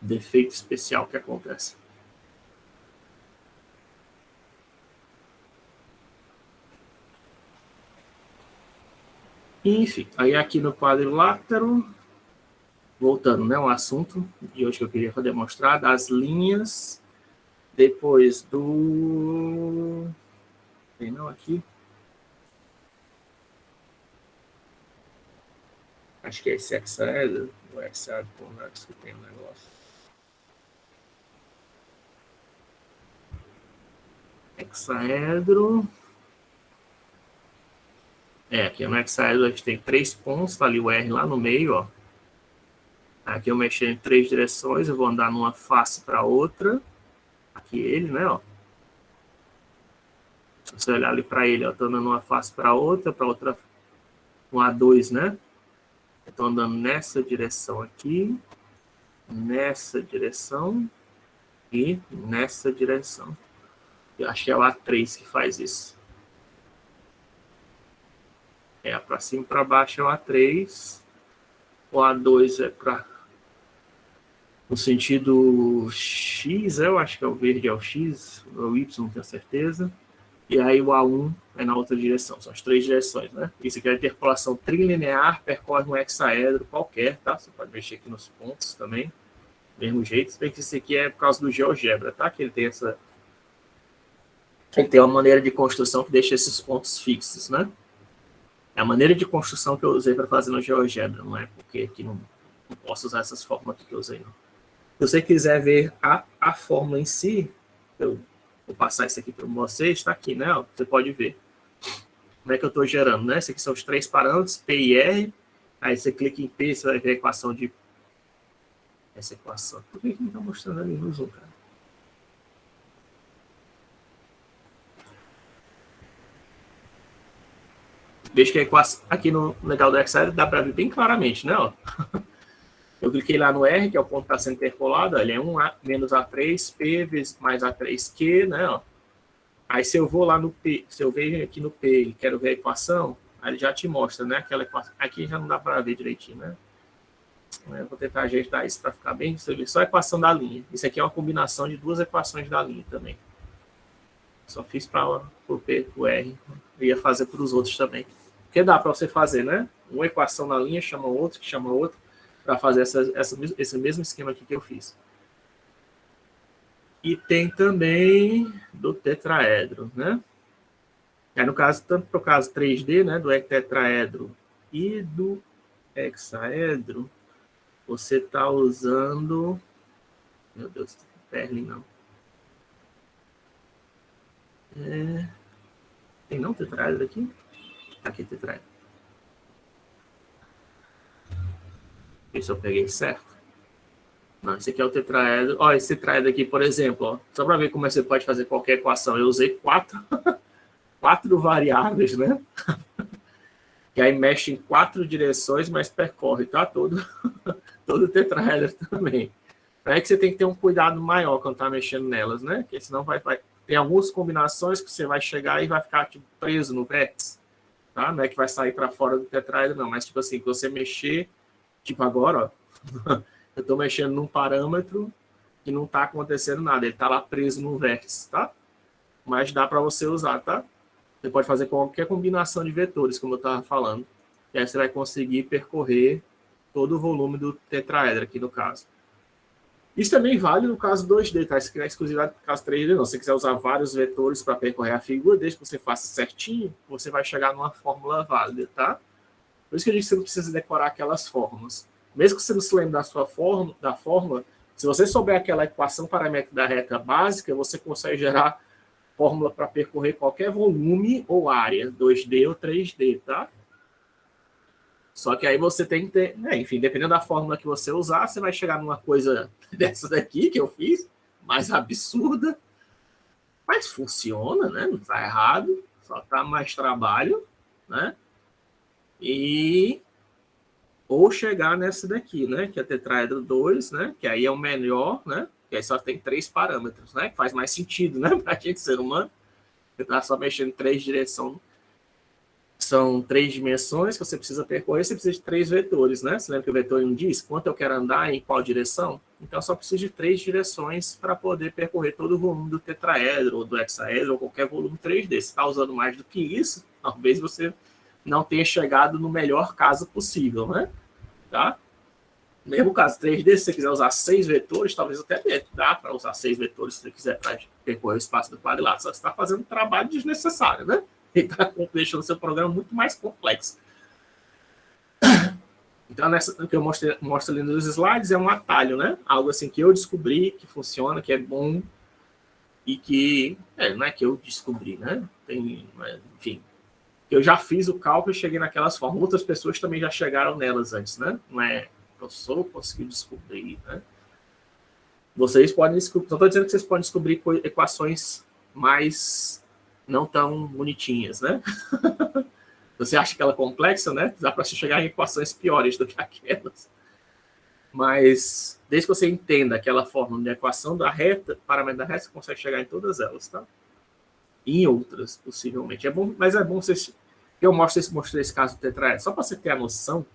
Defeito especial que acontece. Enfim, aí aqui no quadrilátero, voltando, né, o assunto de hoje que eu queria demonstrar, das linhas, depois do... Tem não aqui? Acho que é esse hexaedro, o hexaedro convexo que tem um negócio. Hexaedro. Aqui no hexaedro a gente tem 3 pontos, tá ali o R lá no meio, ó. Aqui eu mexi em 3 direções, eu vou andar numa face para outra. Aqui ele, né, ó. Se você olhar ali para ele, ó, tô andando numa face para outra, um A2, né? Estou andando nessa direção aqui, nessa direção e nessa direção. Eu acho que é o A3 que faz isso. Para cima e para baixo é o A3. O A2 é para... No sentido X, eu acho que é o verde é o X, o Y, não tenho certeza. E aí o A1 é na outra direção. São as 3 direções, né? Isso aqui é a interpolação trilinear, percorre um hexaedro qualquer, tá? Você pode mexer aqui nos pontos também. Do mesmo jeito. Se bem que isso aqui é por causa do GeoGebra, tá? Que ele tem essa... Ele tem uma maneira de construção que deixa esses pontos fixos, né? É a maneira de construção que eu usei para fazer no GeoGebra, não é porque aqui não posso usar essas fórmulas que eu usei, não. Se você quiser ver a fórmula em si, eu vou passar isso aqui para vocês, está aqui, né? Você pode ver como é que eu estou gerando, né? Esses aqui são os 3 parâmetros, P e R. Aí você clica em P, você vai ver a equação de... Essa equação. Por que não está mostrando ali no Zoom, cara? Veja que a equação aqui no legal do Excel dá para ver bem claramente, né? Ó. Eu cliquei lá no R, que é o ponto que está sendo interpolado, ele é 1A menos A3, P vezes mais A3Q, né? Ó. Aí se eu vou lá no P, se eu vejo aqui no P e quero ver a equação, aí ele já te mostra, né? Aquela equação. Aqui já não dá para ver direitinho, né? Eu vou tentar ajeitar isso para ficar bem. Você vê só a equação da linha. Isso aqui é uma combinação de 2 equações da linha também. Só fiz para o P, o R. Eu ia fazer para os outros também. Porque dá para você fazer, né? Uma equação na linha chama outra, que chama outra, para fazer esse mesmo esquema aqui que eu fiz. E tem também do tetraedro, né? Aí, no caso, tanto para o caso 3D, né, do tetraedro e do hexaedro, você está usando... Meu Deus, Perlin não. Tem não tetraedro aqui? Aqui, tetraedro. Ver se eu peguei certo. Não, esse aqui é o tetraedro. Ó, esse tetraedro aqui, por exemplo, ó, só para ver como você pode fazer qualquer equação. Eu usei quatro variáveis, né? Que aí mexe em 4 direções, mas percorre, tá? Todo tetraedro também. É que você tem que ter um cuidado maior quando tá mexendo nelas, né? Porque senão vai... Tem algumas combinações que você vai chegar e vai ficar tipo, preso no vértice, tá? Não é que vai sair para fora do tetraedro, não. Mas, tipo assim, que você mexer, tipo agora, ó, eu estou mexendo num parâmetro que não está acontecendo nada. Ele está lá preso no vértice, tá? Mas dá para você usar, tá? Você pode fazer qualquer combinação de vetores, como eu estava falando. E aí você vai conseguir percorrer todo o volume do tetraedro aqui no caso. Isso também vale no caso 2D, tá? Isso aqui não é exclusividade do caso 3D, não. Se você quiser usar vários vetores para percorrer a figura, desde que você faça certinho, você vai chegar numa fórmula válida, tá? Por isso que eu digo que você não precisa decorar aquelas fórmulas. Mesmo que você não se lembre da fórmula, se você souber aquela equação paramétrica da reta básica, você consegue gerar fórmula para percorrer qualquer volume ou área, 2D ou 3D, tá? Só que aí você tem que ter, né, enfim, dependendo da fórmula que você usar, você vai chegar numa coisa dessa daqui que eu fiz, mais absurda, mas funciona, né? Não está errado, só tá mais trabalho, né? Ou chegar nessa daqui, né? Que é tetraedro 2, né? Que aí é o melhor, né? Que aí só tem 3 parâmetros, né? Que faz mais sentido, né? Para a gente, ser humano. Você está só mexendo em 3 direções. São 3 dimensões que você precisa percorrer, você precisa de 3 vetores, né? Você lembra que o vetor 1 diz quanto eu quero andar, em qual direção? Então, só preciso de 3 direções para poder percorrer todo o volume do tetraedro, ou do hexaedro, ou qualquer volume 3D. Se está usando mais do que isso, talvez você não tenha chegado no melhor caso possível, né? Tá? Mesmo caso 3D, se você quiser usar 6 vetores, talvez até dá para usar 6 vetores se você quiser para percorrer o espaço do quadrilátero. Só que você está fazendo um trabalho desnecessário, né? E está deixando o seu programa muito mais complexo. Então, nessa que eu mostro ali nos slides, é um atalho, né? Algo assim que eu descobri, que funciona, que é bom e que... não é que eu descobri, né? Enfim, eu já fiz o cálculo e cheguei naquelas formas. Outras pessoas também já chegaram nelas antes, né? Não é eu só consegui descobrir, né? Vocês podem descobrir... Só estou dizendo que vocês podem descobrir equações mais não tão bonitinhas, né? Você acha que ela é complexa, né? Dá para chegar em equações piores do que aquelas. Mas, desde que você entenda aquela fórmula de equação da reta, parâmetro da reta, você consegue chegar em todas elas, tá? E em outras, possivelmente. É bom, mas é bom vocês... Eu mostrei esse caso do tetraedro, só para você ter a noção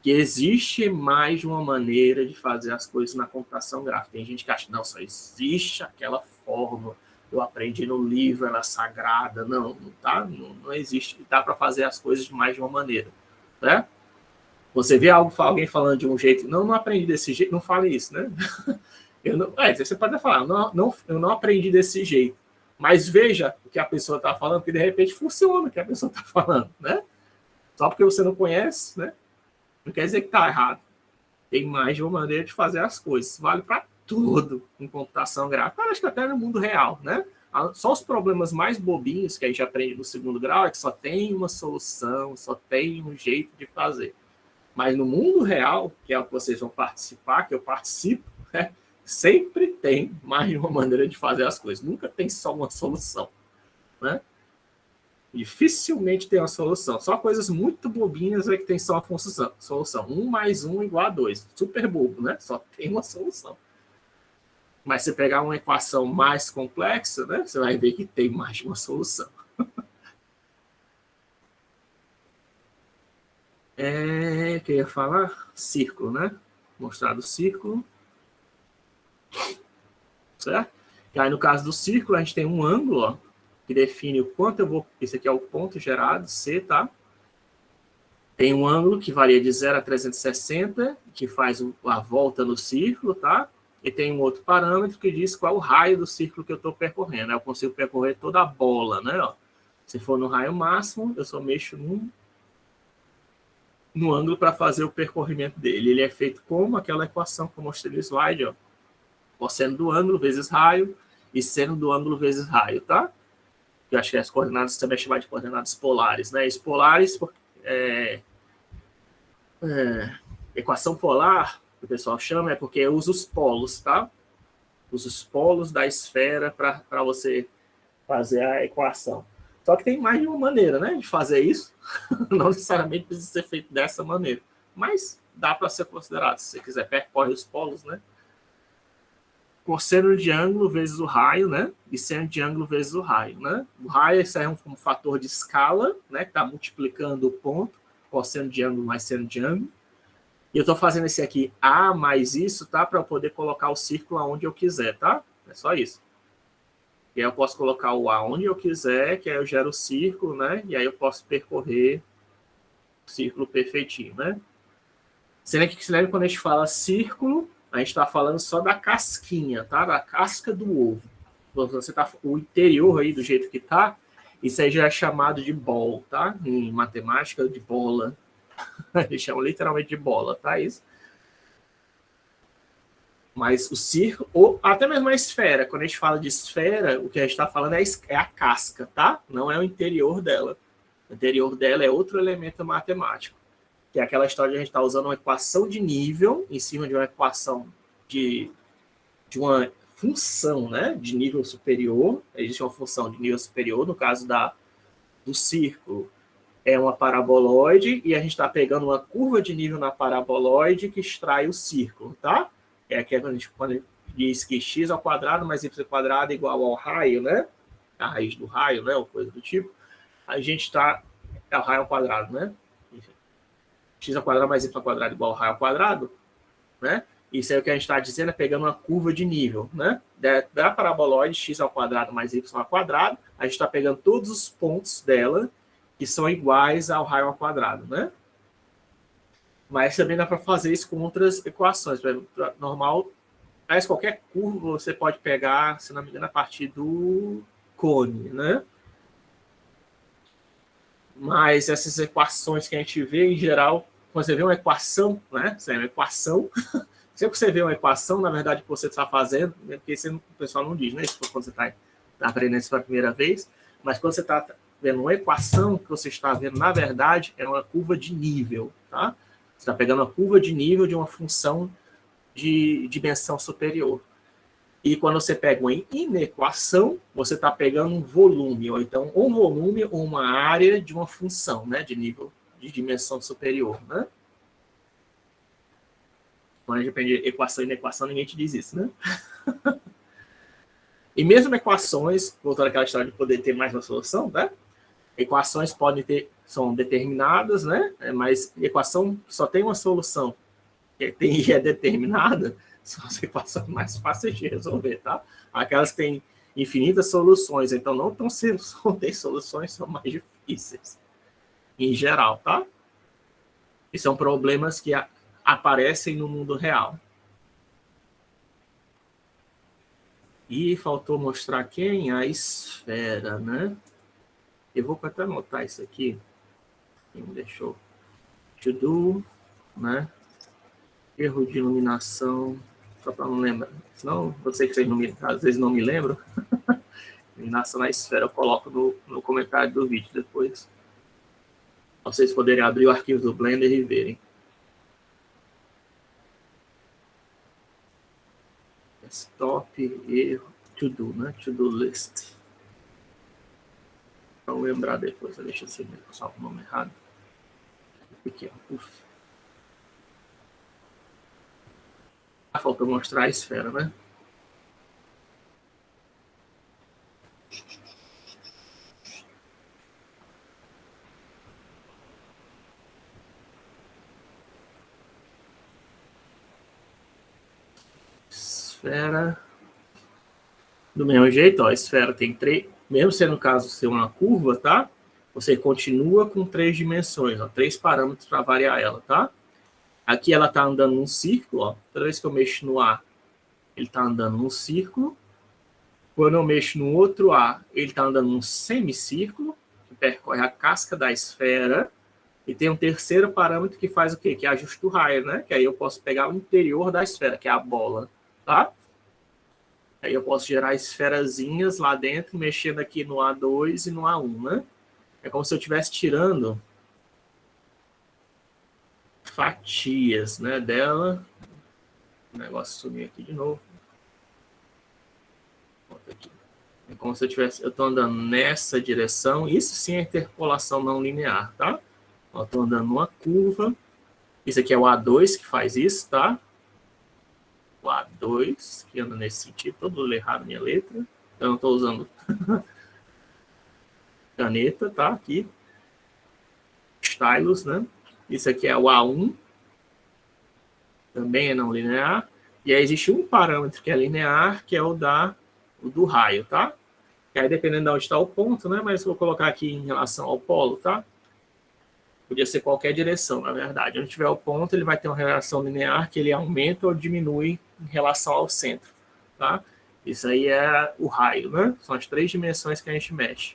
que existe mais de uma maneira de fazer as coisas na computação gráfica. Tem gente que acha, não, só existe aquela fórmula, eu aprendi no livro, ela é sagrada. Não, tá? Não existe. Dá para fazer as coisas de mais de uma maneira. Né? Você vê alguém falando de um jeito, não aprendi desse jeito, não fale isso, né? Você pode falar, eu não aprendi desse jeito. Mas veja o que a pessoa está falando, que de repente funciona o que a pessoa está falando, né? Só porque você não conhece, né? Não quer dizer que está errado. Tem mais de uma maneira de fazer as coisas. Vale para tudo em computação gráfica. Acho que até no mundo real, né? Só os problemas mais bobinhos que a gente aprende no segundo grau é que só tem uma solução, só tem um jeito de fazer. Mas no mundo real, que é o que vocês vão participar, que eu participo, né? Sempre tem mais de uma maneira de fazer as coisas. Nunca tem só uma solução, né? Dificilmente tem uma solução. Só coisas muito bobinhas é que tem só uma solução. 1 mais 1 igual a 2. Super bobo, né? Só tem uma solução. Mas se pegar uma equação mais complexa, né? Você vai ver que tem mais de uma solução. Que eu ia falar? Círculo, né? Mostrado o círculo. Certo? E aí, no caso do círculo, a gente tem um ângulo, ó, que define o quanto eu vou... Esse aqui é o ponto gerado, C, tá? Tem um ângulo que varia de 0 a 360, que faz a volta no círculo, tá? E tem um outro parâmetro que diz qual é o raio do círculo que eu estou percorrendo. Eu consigo percorrer toda a bola, né? Ó. Se for no raio máximo, eu só mexo no ângulo para fazer o percorrimento dele. Ele é feito como aquela equação que eu mostrei no slide, ó. Cosseno do ângulo vezes raio e seno do ângulo vezes raio, tá? Eu acho que as coordenadas também é chamado de coordenadas polares, né? As polares, equação polar, que o pessoal chama, é porque usa os polos, tá? Usa os polos da esfera para você fazer a equação. Só que tem mais de uma maneira, né, de fazer isso. Não necessariamente precisa ser feito dessa maneira, mas dá para ser considerado. Se você quiser, percorre os polos, né? Cosseno de ângulo vezes o raio, né? E seno de ângulo vezes o raio, né? O raio é um fator de escala, né? Que está multiplicando o ponto, cosseno de ângulo mais seno de ângulo. E eu estou fazendo esse aqui A mais isso, tá? Para eu poder colocar o círculo aonde eu quiser, tá? É só isso. E aí eu posso colocar o A onde eu quiser, que aí eu gero o círculo, né? E aí eu posso percorrer o círculo perfeitinho, né? Você lembra quando a gente fala círculo, a gente está falando só da casquinha, tá? Da casca do ovo. Você tá, o interior aí, do jeito que tá, isso aí já é chamado de ball, tá? Em matemática, de bola. Eles chamam literalmente de bola, tá? Isso. Mas o círculo, ou até mesmo a esfera, quando a gente fala de esfera, o que a gente está falando é a casca, tá? Não é o interior dela. O interior dela é outro elemento matemático, que é aquela história de a gente estar usando uma equação de nível em cima de uma equação de uma função, né, de nível superior. Existe uma função de nível superior, no caso do círculo, é uma paraboloide, e a gente está pegando uma curva de nível na paraboloide que extrai o círculo, tá? É aqui quando a gente diz que x ao quadrado mais y ao quadrado é igual ao raio, né? A raiz do raio, né? Ou coisa do tipo. A gente está... É o raio ao quadrado, né? Enfim. X ao quadrado mais y ao quadrado igual ao raio ao quadrado, né? Isso aí o que a gente está dizendo é pegando uma curva de nível, né? Da paraboloide x ao quadrado mais y ao quadrado, a gente está pegando todos os pontos dela que são iguais ao raio ao quadrado, né? Mas também dá para fazer isso com outras equações. Normal, mas qualquer curva você pode pegar, se não me engano, a partir do cone, né? Mas essas equações que a gente vê, em geral, quando você vê uma equação, né? Isso é uma equação. Sempre que você vê uma equação, na verdade, que você está fazendo, porque o pessoal não diz, né? Isso quando você está aprendendo isso pela primeira vez, mas quando você está vendo uma equação, que você está vendo, na verdade, é uma curva de nível, tá? Você está pegando a curva de nível de uma função de dimensão superior. E quando você pega uma inequação, você está pegando um volume, ou então um volume ou uma área de uma função, né? De nível de dimensão superior, né? Quando a gente aprende equação e inequação, ninguém te diz isso, né? E mesmo equações, voltando àquela história de poder ter mais uma solução, né? Equações são determinadas, né? Mas equação só tem uma solução que é determinada, são as equações mais fáceis de resolver, tá? Aquelas que têm infinitas soluções, então não tem soluções, são mais difíceis, em geral, tá? E são problemas que aparecem no mundo real. E faltou mostrar quem? A esfera, né? Eu vou até anotar isso aqui. Quem me deixou? To do, né? Erro de iluminação, só para não lembrar. Senão, eu sei que vocês às vezes não me lembram. Iluminação na esfera, eu coloco no comentário do vídeo depois. Para vocês poderem abrir o arquivo do Blender e verem. Stop, erro, to do, né? To do list. Para lembrar depois, deixa eu ver só o nome errado. Aqui, ó. Uf. Faltou mostrar a esfera, né? Esfera. Do mesmo jeito, ó, a esfera tem três, mesmo sendo no caso ser uma curva, tá? Você continua com 3 dimensões, ó, 3 parâmetros para variar ela, tá? Aqui ela tá andando num círculo, ó. Toda vez que eu mexo no A, ele está andando num círculo. Quando eu mexo no outro A, ele está andando num semicírculo, que percorre a casca da esfera. E tem um terceiro parâmetro que faz o quê? Que ajusta o raio, né? Que aí eu posso pegar o interior da esfera, que é a bola, tá? Aí eu posso gerar esferazinhas lá dentro, mexendo aqui no A2 e no A1, né? É como se eu estivesse tirando fatias, né, dela. O negócio sumiu aqui de novo. Aqui. É como se eu estou andando nessa direção. Isso sim é interpolação não linear, tá? Eu estou andando numa curva. Isso aqui é o A2 que faz isso, tá? O A2 que anda nesse sentido. Todo errado minha letra. Eu não estou usando caneta, tá? Aqui. Stylus, né? Isso aqui é o A1. Também é não linear. E aí existe um parâmetro que é linear, que é o do raio, tá? E aí dependendo de onde está o ponto, né? Mas eu vou colocar aqui em relação ao polo, tá? Podia ser qualquer direção, na verdade. Onde tiver o ponto, ele vai ter uma relação linear que ele aumenta ou diminui em relação ao centro, tá? Isso aí é o raio, né? São as 3 dimensões que a gente mexe.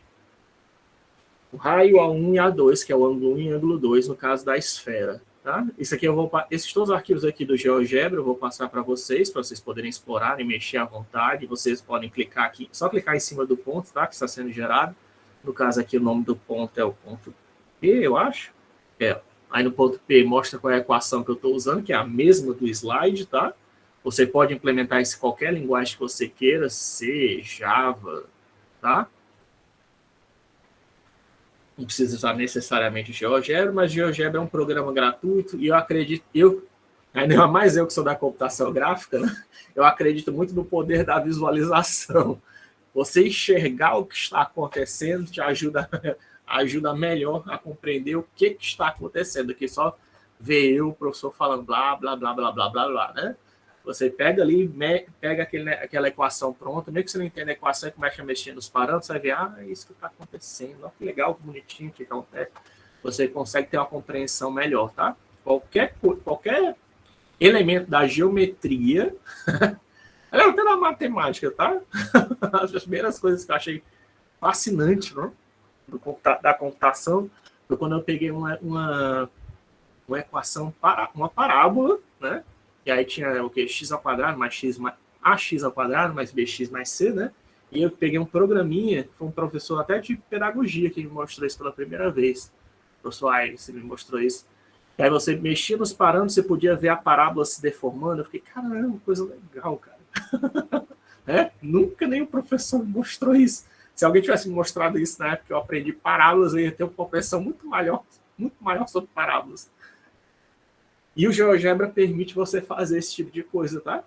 O raio A1 e A2, que é o ângulo 1 e ângulo 2, no caso da esfera. Tá? Isso aqui esses todos os arquivos aqui do GeoGebra eu vou passar para vocês poderem explorar e mexer à vontade. Vocês podem clicar aqui, só clicar em cima do ponto, tá? Que está sendo gerado. No caso aqui, o nome do ponto é o ponto P, eu acho. Aí no ponto P mostra qual é a equação que eu estou usando, que é a mesma do slide, tá? Você pode implementar isso em qualquer linguagem que você queira, C, Java, tá? Não precisa usar necessariamente o GeoGebra, mas o GeoGebra é um programa gratuito e eu acredito, ainda mais eu que sou da computação gráfica, né? Eu acredito muito no poder da visualização. Você enxergar o que está acontecendo te ajuda melhor a compreender o que está acontecendo, do que só ver eu, o professor, falando blá, blá, blá, blá, blá, blá, blá, né? Você pega ali, pega aquela equação pronta, mesmo que você não entenda a equação e começa a mexer nos parâmetros, você vai ver, é isso que está acontecendo, olha que legal, que bonitinho que acontece. Você consegue ter uma compreensão melhor, tá? Qualquer elemento da geometria, até da matemática, tá? As primeiras coisas que eu achei fascinante, né? Da computação, foi quando eu peguei uma equação, uma parábola, né? E aí tinha o que? X ao quadrado mais ax ao quadrado mais bx mais c, né? E eu peguei um programinha, foi um professor até de pedagogia que me mostrou isso pela primeira vez. O professor Aires me mostrou isso. E aí você mexia nos parâmetros, você podia ver a parábola se deformando. Eu fiquei, caramba, coisa legal, cara. Nunca nenhum professor me mostrou isso. Se alguém tivesse me mostrado isso na época que eu aprendi parábolas, eu ia ter uma compreensão muito maior sobre parábolas. E o GeoGebra permite você fazer esse tipo de coisa, tá?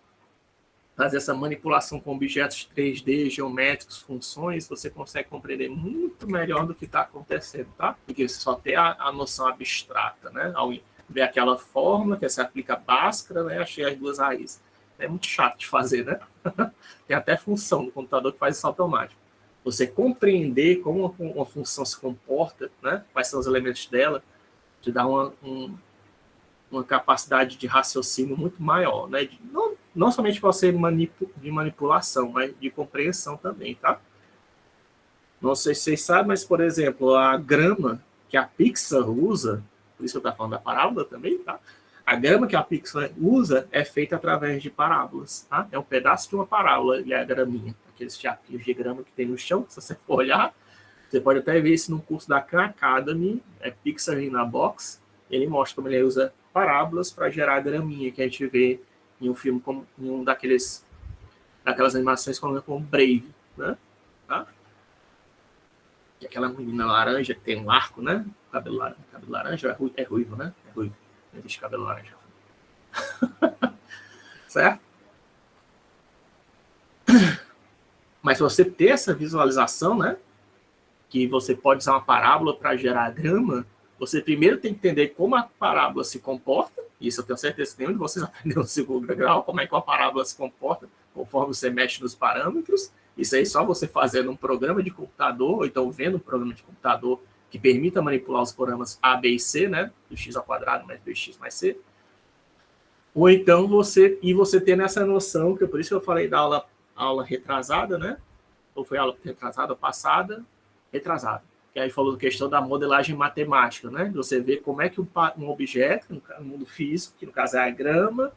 Fazer essa manipulação com objetos 3D, geométricos, funções, você consegue compreender muito melhor do que está acontecendo, tá? Porque você só tem a noção abstrata, né? Ao ver aquela fórmula que você aplica Bhaskara, né? Achei as duas raízes. É muito chato de fazer, né? Tem até função no computador que faz isso automático. Você compreender como uma função se comporta, né? Quais são os elementos dela, te dá uma capacidade de raciocínio muito maior, né? Não somente para você de manipulação, mas de compreensão também, tá? Não sei se vocês sabem, mas, por exemplo, a grama que a Pixar usa, por isso que eu estou falando da parábola também, tá? A grama que a Pixar usa é feita através de parábolas, tá? É um pedaço de uma parábola, e é a graminha, aqueles fiapinhos de grama que tem no chão, se você for olhar, você pode até ver isso no curso da Khan Academy, Pixar in a Box, ele mostra como ele usa parábolas para gerar a graminha que a gente vê em um filme, em um daquelas animações como Brave, né? Tá? E aquela menina laranja que tem um arco, né? Cabelo laranja é ruivo, né? É ruivo. Não existe cabelo laranja. Certo? Mas se você ter essa visualização, né? Que você pode usar uma parábola para gerar grama, você primeiro tem que entender como a parábola se comporta. Isso eu tenho certeza que nenhum de vocês aprendeu no segundo grau, como é que a parábola se comporta conforme você mexe nos parâmetros. Isso aí só você fazendo um programa de computador, ou então vendo um programa de computador que permita manipular os programas A, B e C, né? Do x ao quadrado mais 2x mais c. Ou então você ter essa noção, que por isso que eu falei da aula retrasada, né? Ou foi aula retrasada, passada? Retrasada. Que aí falou da questão da modelagem matemática, né? Você vê como é que um objeto, no mundo físico, que no caso é a grama,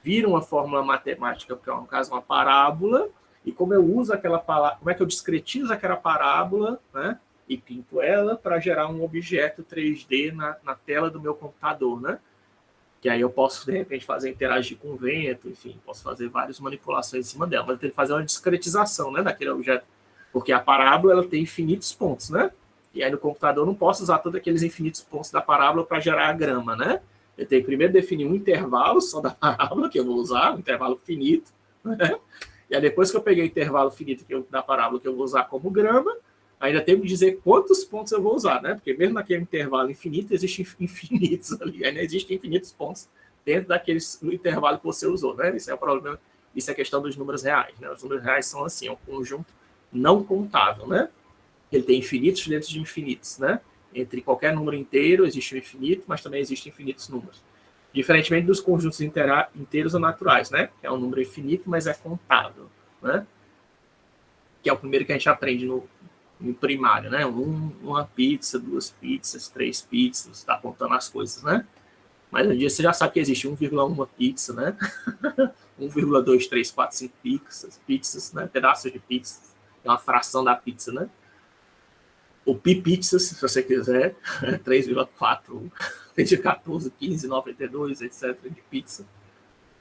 vira uma fórmula matemática, que é no caso uma parábola, e como eu uso aquela parábola, como é que eu discretizo aquela parábola, né? E pinto ela para gerar um objeto 3D na tela do meu computador, né? Que aí eu posso, de repente, interagir com o vento, enfim, posso fazer várias manipulações em cima dela, mas eu tenho que fazer uma discretização, né, daquele objeto, porque a parábola ela tem infinitos pontos, né? E aí no computador eu não posso usar todos aqueles infinitos pontos da parábola para gerar a grama, né? Eu tenho que primeiro definir um intervalo só da parábola que eu vou usar, um intervalo finito, né? E aí depois que eu peguei o intervalo finito da parábola que eu vou usar como grama, ainda tenho que dizer quantos pontos eu vou usar, né? Porque mesmo naquele intervalo infinito, existem infinitos ali, ainda existem infinitos pontos dentro do intervalo que você usou, né? Isso é o problema, isso é a questão dos números reais, né? Os números reais são assim, é um conjunto não contável, né? Ele tem infinitos dentro de infinitos, né? Entre qualquer número inteiro existe um infinito, mas também existem infinitos números. Diferentemente dos conjuntos inteiros ou naturais, né? Que é um número infinito, mas é contável, né? Que é o primeiro que a gente aprende no primário, né? Uma pizza, 2 pizzas, 3 pizzas, está contando as coisas, né? Mas um dia você já sabe que existe 1,1 pizza, né? 1,2, 3, 4, 5 pizzas, né? Pedaços de pizzas. É uma fração da pizza, né? O pi-pizzas, se você quiser, 3,4, 14, 15, 92, etc. de pizza.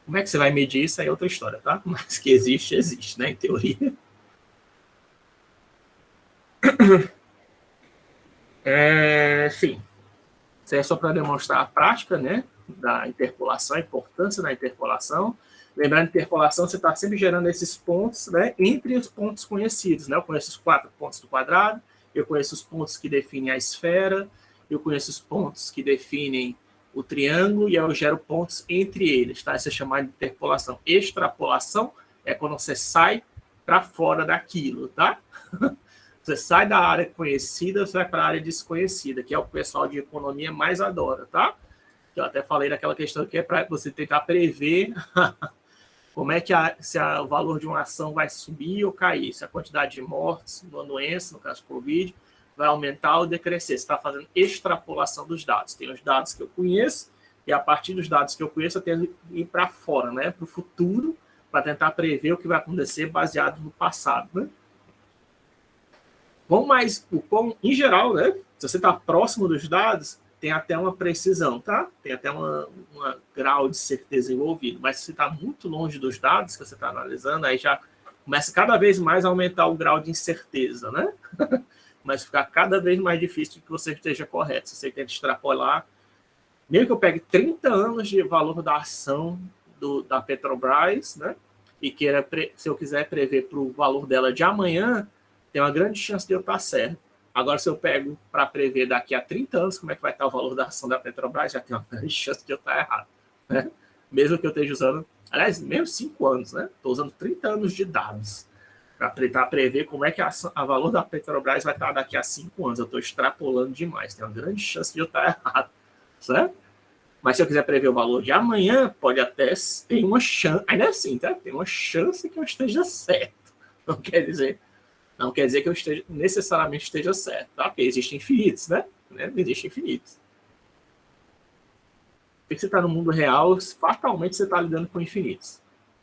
Como é que você vai medir isso? Aí é outra história, tá? Mas que existe, né? Em teoria. Sim. Isso é só para demonstrar a prática, né? Da interpolação, a importância da interpolação. Lembrando que interpolação, você está sempre gerando esses pontos, né? Entre os pontos conhecidos, né? Eu conheço os 4 pontos do quadrado, eu conheço os pontos que definem a esfera, eu conheço os pontos que definem o triângulo e eu gero pontos entre eles, tá? Isso é chamado de interpolação. Extrapolação é quando você sai para fora daquilo, tá? Você sai da área conhecida, você vai para a área desconhecida, que é o que o pessoal de economia mais adora, tá? Eu até falei daquela questão que é para você tentar prever como é que o valor de uma ação vai subir ou cair, se a quantidade de mortes, uma doença, no caso do Covid, vai aumentar ou decrescer. Você está fazendo extrapolação dos dados. Tem os dados que eu conheço, e a partir dos dados que eu conheço, eu tenho que ir para fora, né? Para o futuro, para tentar prever o que vai acontecer baseado no passado, né? Em geral, né? Se você está próximo dos dados, tem até uma precisão, tá? Tem até uma grau de certeza envolvido. Mas se você está muito longe dos dados que você está analisando, aí já começa cada vez mais a aumentar o grau de incerteza, né? Mas ficar cada vez mais difícil que você esteja correto. Se você tenta extrapolar, mesmo que eu pegue 30 anos de valor da ação da Petrobras, né? E queira, se eu quiser prever para o valor dela de amanhã, tem uma grande chance de eu estar certo. Agora, se eu pego para prever daqui a 30 anos como é que vai estar o valor da ação da Petrobras, já tem uma grande chance de eu estar errado, né? Mesmo que eu esteja usando, aliás, mesmo 5 anos, né? Estou usando 30 anos de dados para tentar prever como é que a valor da Petrobras vai estar daqui a 5 anos. Eu estou extrapolando demais, tem uma grande chance de eu estar errado, certo? Mas se eu quiser prever o valor de amanhã, pode até ter uma chance, ainda assim, tá? Tem uma chance que eu esteja certo. Não quer dizer que eu necessariamente esteja certo, tá? Porque existem infinitos, né? Existem infinitos. Porque você está no mundo real, fatalmente você está lidando com infinitos.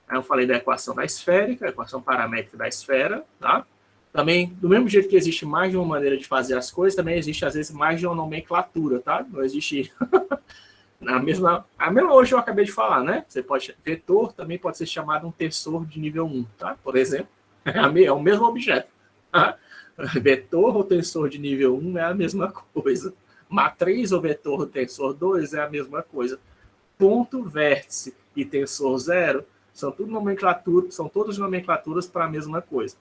Aí eu falei da equação da esférica, a equação paramétrica da esfera, tá? Também, do mesmo jeito que existe mais de uma maneira de fazer as coisas, também existe, às vezes, mais de uma nomenclatura, tá? Não existe... a mesma hoje eu acabei de falar, né? Você pode... Vetor também pode ser chamado um tensor de nível 1, tá? Por exemplo, é o mesmo objeto. Vetor ou tensor de nível 1 é a mesma coisa. Matriz ou vetor ou tensor 2 é a mesma coisa. Ponto, vértice e tensor 0 são todas nomenclaturas para a mesma coisa.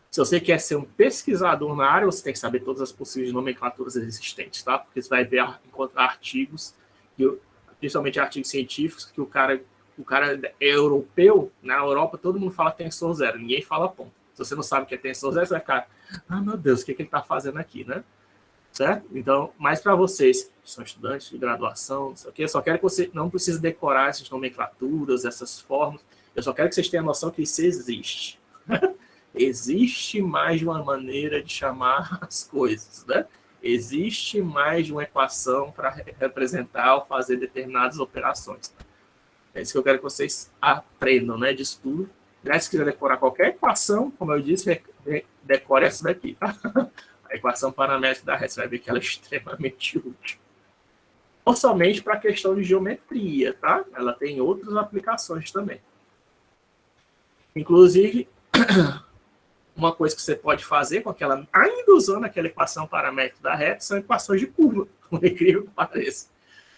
Se você quer ser um pesquisador na área, você tem que saber todas as possíveis nomenclaturas existentes, tá? Porque você vai encontrar artigos, principalmente artigos científicos, que o cara é europeu, na Europa todo mundo fala tensor 0, ninguém fala ponto. Se você não sabe o que é tensor 0, você vai ficar, meu Deus, o que ele está fazendo aqui, né? certo? Então, mais para vocês que são estudantes de graduação, eu só quero que você não precise decorar essas nomenclaturas, essas formas, eu só quero que vocês tenham a noção que isso existe. Existe mais de uma maneira de chamar as coisas, né? Existe mais de uma equação para representar ou fazer determinadas operações. É isso que eu quero que vocês aprendam, né, disso tudo. Se quiser decorar qualquer equação, como eu disse, decore essa daqui, tá? A equação paramétrica da reta, você vai ver que ela é extremamente útil. Ou somente para a questão de geometria, tá? Ela tem outras aplicações também. Inclusive, uma coisa que você pode fazer com aquela, ainda usando aquela equação paramétrica da reta, são equações de curva, por incrível que pareça.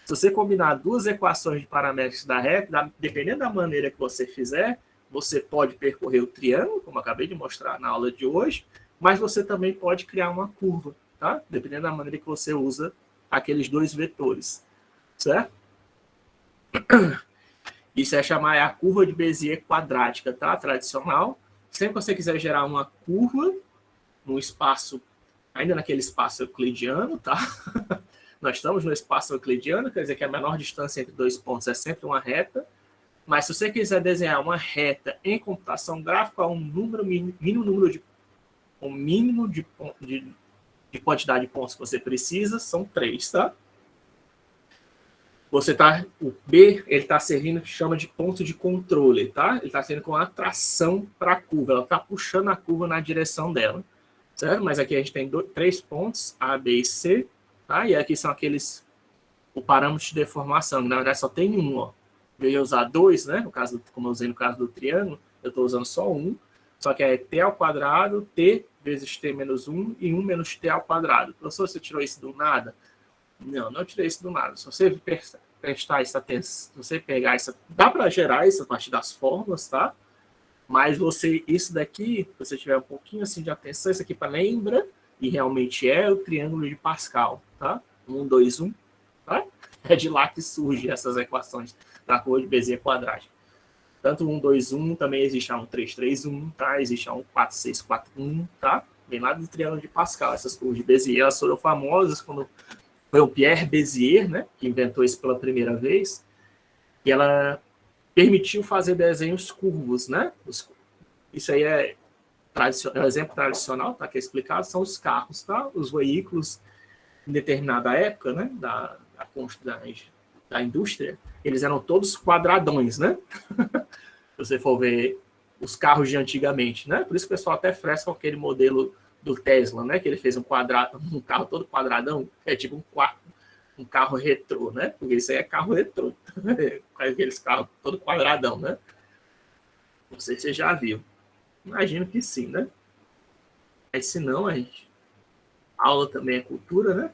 Se você combinar duas equações de paramétricos da reta, dependendo da maneira que você fizer, você pode percorrer o triângulo, como eu acabei de mostrar na aula de hoje, mas você também pode criar uma curva, tá? Dependendo da maneira que você usa aqueles dois vetores, certo? Isso é chamar a curva de Bézier quadrática, tá? Tradicional. Sempre que você quiser gerar uma curva no espaço, ainda naquele espaço euclidiano, tá? Nós estamos no espaço euclidiano, quer dizer que a menor distância entre dois pontos é sempre uma reta, mas se você quiser desenhar uma reta em computação gráfica, o mínimo de quantidade de pontos que você precisa são 3, tá? O B, ele está servindo, chama de ponto de controle, tá? Ele está servindo com atração para a curva, ela está puxando a curva na direção dela, certo? Mas aqui a gente tem 3 pontos, A, B e C, tá? E aqui são aqueles, o parâmetro de deformação, que na verdade só tem um, ó. Eu ia usar 2, né? No caso, como eu usei no caso do triângulo, eu estou usando só 1, só que é t ao quadrado, t vezes t menos 1 e 1 menos t ao quadrado. Professor, você tirou isso do nada? Não, não tirei isso do nada. Se você prestar essa atenção, se você pegar essa, dá para gerar isso a partir das fórmulas, tá? Mas isso daqui, se você tiver um pouquinho assim de atenção, isso aqui lembra, e realmente é o triângulo de Pascal, tá? 1, 2, 1, tá? É de lá que surgem essas equações da curva de Bézier quadrática. Tanto 1, 2, 1, também existe a 1, 3, 3, 1, tá? Existe a 1, 4, 6, 4, 1, tá? Vem lá do triângulo de Pascal, essas curvas de Bézier, elas foram famosas quando foi o Pierre Bézier, né, que inventou isso pela primeira vez, e ela permitiu fazer desenhos curvos, né? Isso aí é um exemplo tradicional, tá? Que é explicado, são os carros, tá? Os veículos em determinada época, né? Da indústria, eles eram todos quadradões, né? Se você for ver os carros de antigamente, né? Por isso que o pessoal até fresca com aquele modelo do Tesla, né? Que ele fez um carro todo quadradão, é tipo um carro retrô, né? Porque isso aí é carro retrô. Aqueles carros todo quadradão, né? Não sei se você já viu. Imagino que sim, né? Mas se não, a aula também é cultura, né?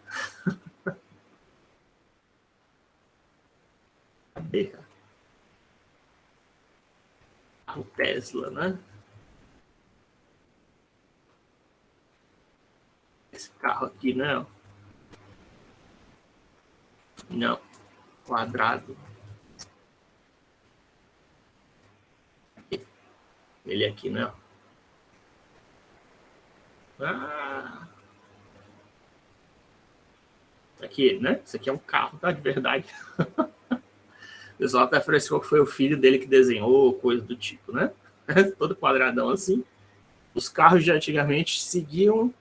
Cadê? O Tesla, né? Esse carro aqui, né? Não. Quadrado. Ele aqui, né? Ah. Aqui, né? Isso aqui é um carro, tá? De verdade. O pessoal até frescou que foi o filho dele que desenhou, coisa do tipo, né? Todo quadradão assim. Os carros de antigamente seguiam,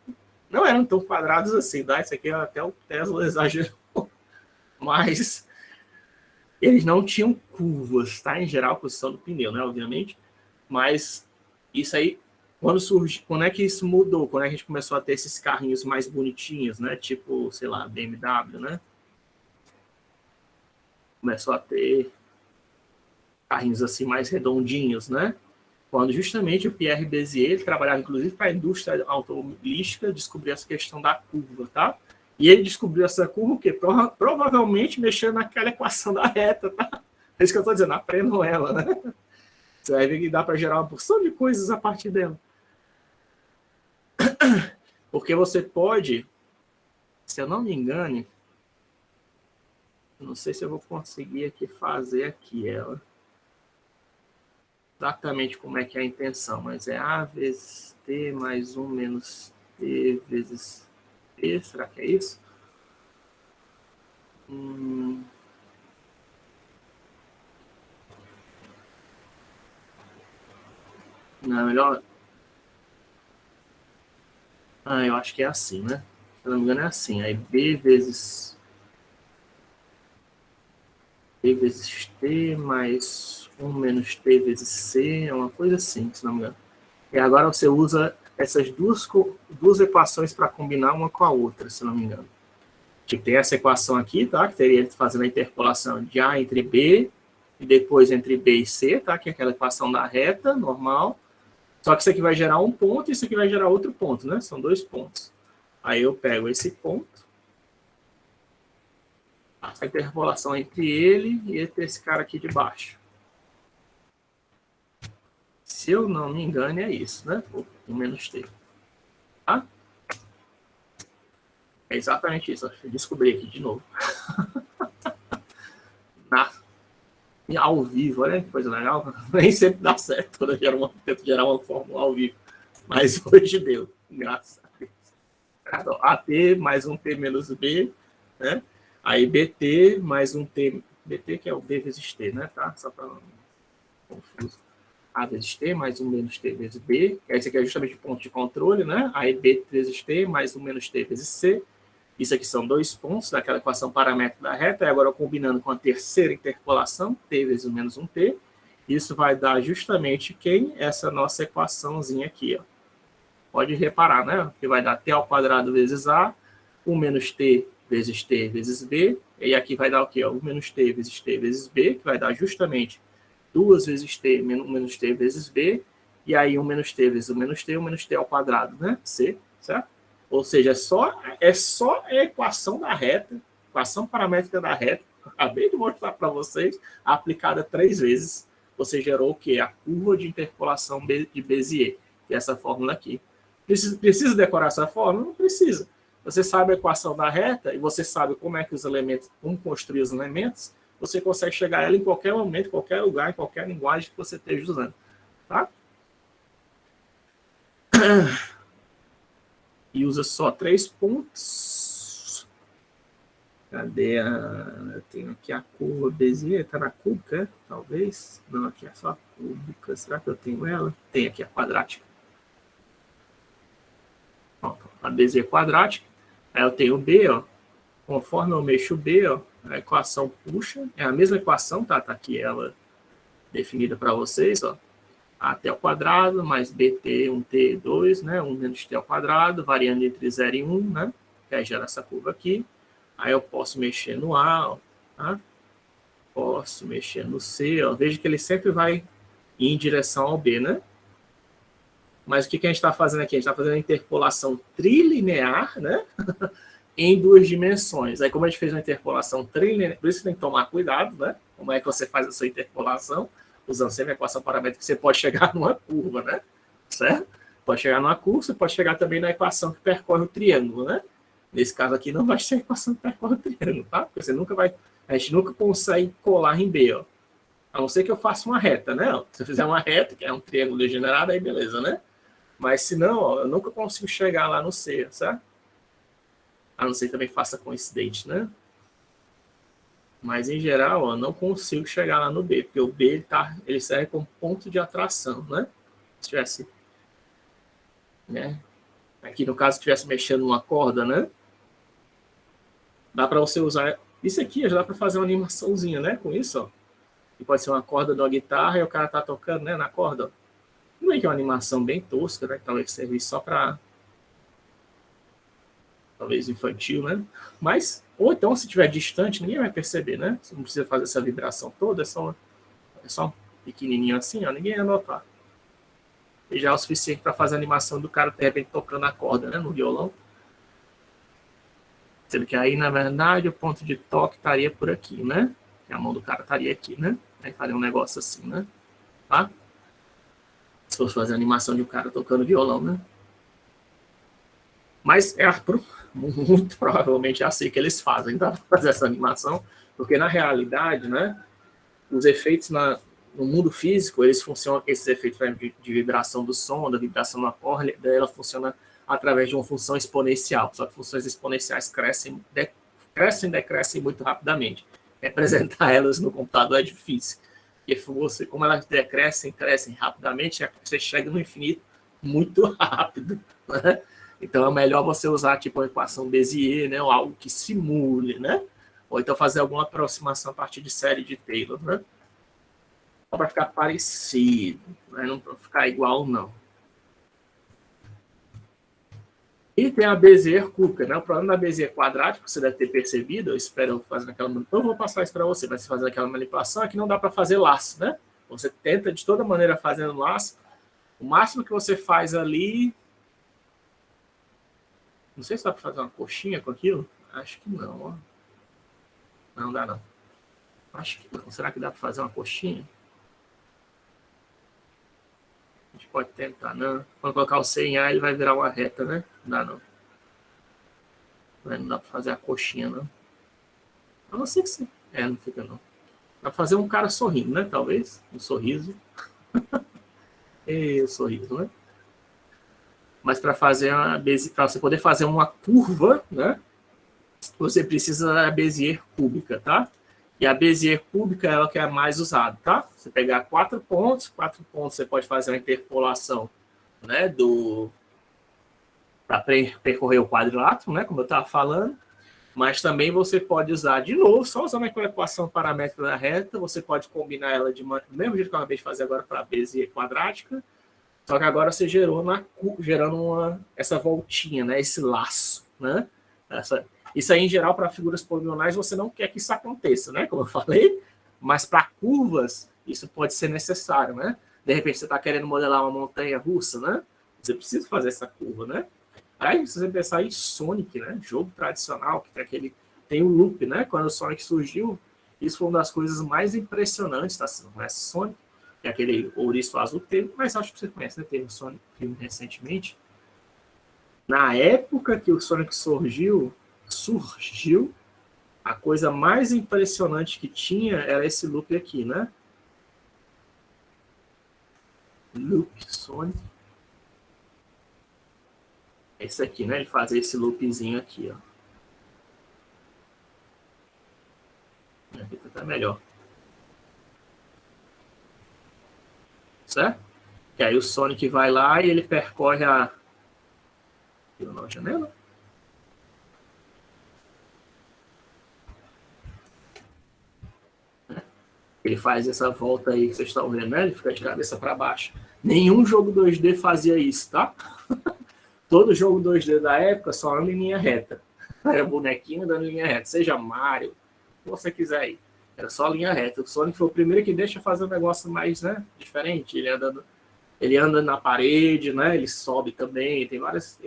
não eram tão quadrados assim, tá? Isso aqui até o Tesla exagerou. Mas eles não tinham curvas, tá? Em geral, a posição do pneu, né? Obviamente. Mas isso aí, quando é que isso mudou? Quando é que a gente começou a ter esses carrinhos mais bonitinhos, né? Tipo, sei lá, BMW, né? Começou a ter carrinhos assim mais redondinhos, né? Quando justamente o Pierre Bézier, ele trabalhava inclusive para a indústria automobilística, descobriu essa questão da curva, tá? E ele descobriu essa curva o quê? Provavelmente mexendo naquela equação da reta, tá? É isso que eu estou dizendo, aprendam ela, né? Você vai ver que dá para gerar uma porção de coisas a partir dela. Porque você pode, se eu não me engane, não sei se eu vou conseguir aqui fazer aqui ela. Exatamente como é que é a intenção, mas é A vezes T mais 1 menos T vezes B, será que é isso? Não, melhor... eu acho que é assim, né? Se não me engano é assim. Aí B vezes T mais 1 menos T vezes C, é uma coisa assim, se não me engano. E agora você usa essas duas equações para combinar uma com a outra, se não me engano. Tipo, tem essa equação aqui, tá? Que teria fazendo a interpolação de A entre B e depois entre B e C, tá? Que é aquela equação da reta normal. Só que isso aqui vai gerar um ponto e isso aqui vai gerar outro ponto, né? São dois pontos. Aí eu pego esse ponto, faço a interpolação entre ele e entre esse cara aqui de baixo. Se eu não me engano, é isso, né? O menos T. Tá? É exatamente isso. Eu descobri aqui de novo. Ao vivo, olha que coisa legal. Nem sempre dá certo quando eu tento gerar uma fórmula ao vivo. Mas hoje deu. Graças a Deus. Então, AT mais um T menos B, né? Aí BT mais um T. BT que é o B vezes T, né? Tá? Só para não confuso. A vezes T mais um menos T vezes B. Esse aqui é justamente o ponto de controle, né? Aí B vezes T mais um menos T vezes C. Isso aqui são dois pontos daquela equação paramétrica da reta. E agora, combinando com a terceira interpolação, T vezes o menos um T, isso vai dar justamente quem? Essa nossa equaçãozinha aqui, ó. Pode reparar, né? Que vai dar T ao quadrado vezes A, 1 menos T vezes B. E aqui vai dar o quê? 1 menos T vezes B, que vai dar justamente 2 vezes T menos T vezes B. E aí 1 menos T vezes 1 menos T ao quadrado, né? C, certo? Ou seja, é só a equação da reta, equação paramétrica da reta, acabei de mostrar para vocês, aplicada 3 vezes, você gerou o quê? A curva de interpolação de Bézier, que é essa fórmula aqui. Precisa decorar essa fórmula? Não precisa. Você sabe a equação da reta e você sabe como é que os elementos, como construir os elementos, você consegue chegar a ela em qualquer momento, em qualquer lugar, em qualquer linguagem que você esteja usando. Tá? E usa só 3 pontos. Cadê eu tenho aqui a curva Bézier, está na cúbica, talvez? Não, aqui é só a cúbica. Será que eu tenho ela? Tem aqui a quadrática. Ó, a Bézier quadrática. Aí eu tenho B, ó. Conforme eu mexo o B, ó, a equação puxa. É a mesma equação, tá? Tá aqui ela definida para vocês, ó. AT ao quadrado, mais BT, 1T, 2, né? 1 menos T ao quadrado, variando entre 0 e 1, né? Que aí gera essa curva aqui. Aí eu posso mexer no A, ó, tá? Posso mexer no C, ó. Veja que ele sempre vai em direção ao B, né? Mas o que a gente está fazendo aqui? A gente está fazendo a interpolação trilinear, né? Em 2 dimensões. Aí, como a gente fez uma interpolação trilinear, por isso tem que tomar cuidado, né? Como é que você faz a sua interpolação? Usando sempre a equação paramétrica, você pode chegar numa curva, né? Certo? Pode chegar numa curva, você pode chegar também na equação que percorre o triângulo, né? Nesse caso aqui, não vai ser a equação que percorre o triângulo, tá? Porque você nunca vai... A gente nunca consegue colar em B, ó. A não ser que eu faça uma reta, né? Se eu fizer uma reta, que é um triângulo degenerado, aí beleza, né? Mas se não, ó, eu nunca consigo chegar lá no C, certo? A não ser que também faça coincidente, né? Mas, em geral, ó, não consigo chegar lá no B, porque o B ele serve como ponto de atração, né? Se tivesse... Né? Aqui, no caso, estivesse mexendo numa corda, né? Dá para você usar... Isso aqui já dá para fazer uma animaçãozinha, né? Com isso, ó. E pode ser uma corda de uma guitarra e o cara tá tocando, né? Na corda, ó. Não é que é uma animação bem tosca, né? Que talvez servisse só para... Talvez infantil, né? Mas... Ou então, se estiver distante, ninguém vai perceber, né? Você não precisa fazer essa vibração toda, é só um pequenininho assim, ó, ninguém ia notar. E já é o suficiente para fazer a animação do cara, de repente, tocando a corda, né, no violão. Sendo que aí, na verdade, o ponto de toque estaria por aqui, né? E a mão do cara estaria aqui, né? Aí faria um negócio assim, né? Tá? Se fosse fazer a animação de um cara tocando violão, né? Mas muito provavelmente é assim que eles fazem, tá? Fazer essa animação, porque na realidade, né, os efeitos no mundo físico, eles funcionam, esses efeitos de vibração do som, da vibração na corda, ela funciona através de uma função exponencial. Só que funções exponenciais crescem, decrescem muito rapidamente. Representar elas no computador é difícil. Porque você, como elas decrescem, crescem rapidamente, você chega no infinito muito rápido. Né? Então é melhor você usar tipo uma equação Bézier, né? Ou algo que simule, né? Ou então fazer alguma aproximação a partir de série de Taylor, né? Só para ficar parecido, né? Não para ficar igual, não. E tem a Bézier cúbica, né? O problema da Bézier quadrática, você deve ter percebido, eu espero fazer aquela manipulação, eu vou passar isso para você, mas fazer aquela manipulação é que não dá para fazer laço, né? Você tenta de toda maneira fazendo laço, o máximo que você faz ali, não sei se dá para fazer uma coxinha com aquilo, acho que não, ó. Não dá não. Acho que não. Será que dá para fazer uma coxinha? A gente pode tentar, não. Quando colocar o C em A, ele vai virar uma reta, né? Não dá não. Não dá para fazer a coxinha, não. A não ser que sim. Não fica não. Dá para fazer um cara sorrindo, né? Talvez. Um sorriso. E o sorriso, né? Mas para fazer para você poder fazer uma curva, né? Você precisa da Bézier cúbica, tá? E a Bézier cúbica é o que é mais usado, tá? Você pegar 4 pontos você pode fazer uma interpolação, né? Para percorrer o quadrilátero, né? Como eu estava falando. Mas também você pode usar de novo, só usando aquela equação paramétrica da reta, você pode combinar ela do mesmo jeito que eu acabei de fazer agora para a Bézier quadrática, só que agora você gerando essa voltinha, né? Esse laço, né? Isso aí, em geral, para figuras polinomiais, você não quer que isso aconteça, né? Como eu falei, mas para curvas, isso pode ser necessário, né? De repente, você está querendo modelar uma montanha russa, né? Você precisa fazer essa curva, né? Aí, se você pensar em Sonic, né? Jogo tradicional, que tem o loop, né? Quando o Sonic surgiu, isso foi uma das coisas mais impressionantes, tá? Você não conhece Sonic, que é aquele ouriço azul, mas acho que você conhece, né? Teve um Sonic filme recentemente. Na época que o Sonic surgiu, a coisa mais impressionante que tinha era esse loop aqui, né? Loop Sonic. Esse aqui, né? Ele fazia esse loopzinho aqui, ó. Aqui tá até melhor. Certo? E aí o Sonic vai lá e ele percorre a janela. Ele faz essa volta aí que vocês estão vendo, né? Ele fica de cabeça para baixo. Nenhum jogo 2D fazia isso, tá? Todo jogo 2D da época só anda em linha reta. Era bonequinho andando em linha reta. Seja Mario, o que você quiser aí. Era só linha reta. O Sonic foi o primeiro que deixa fazer um negócio mais, né, diferente. Ele anda na parede, né? Ele sobe também. Tem várias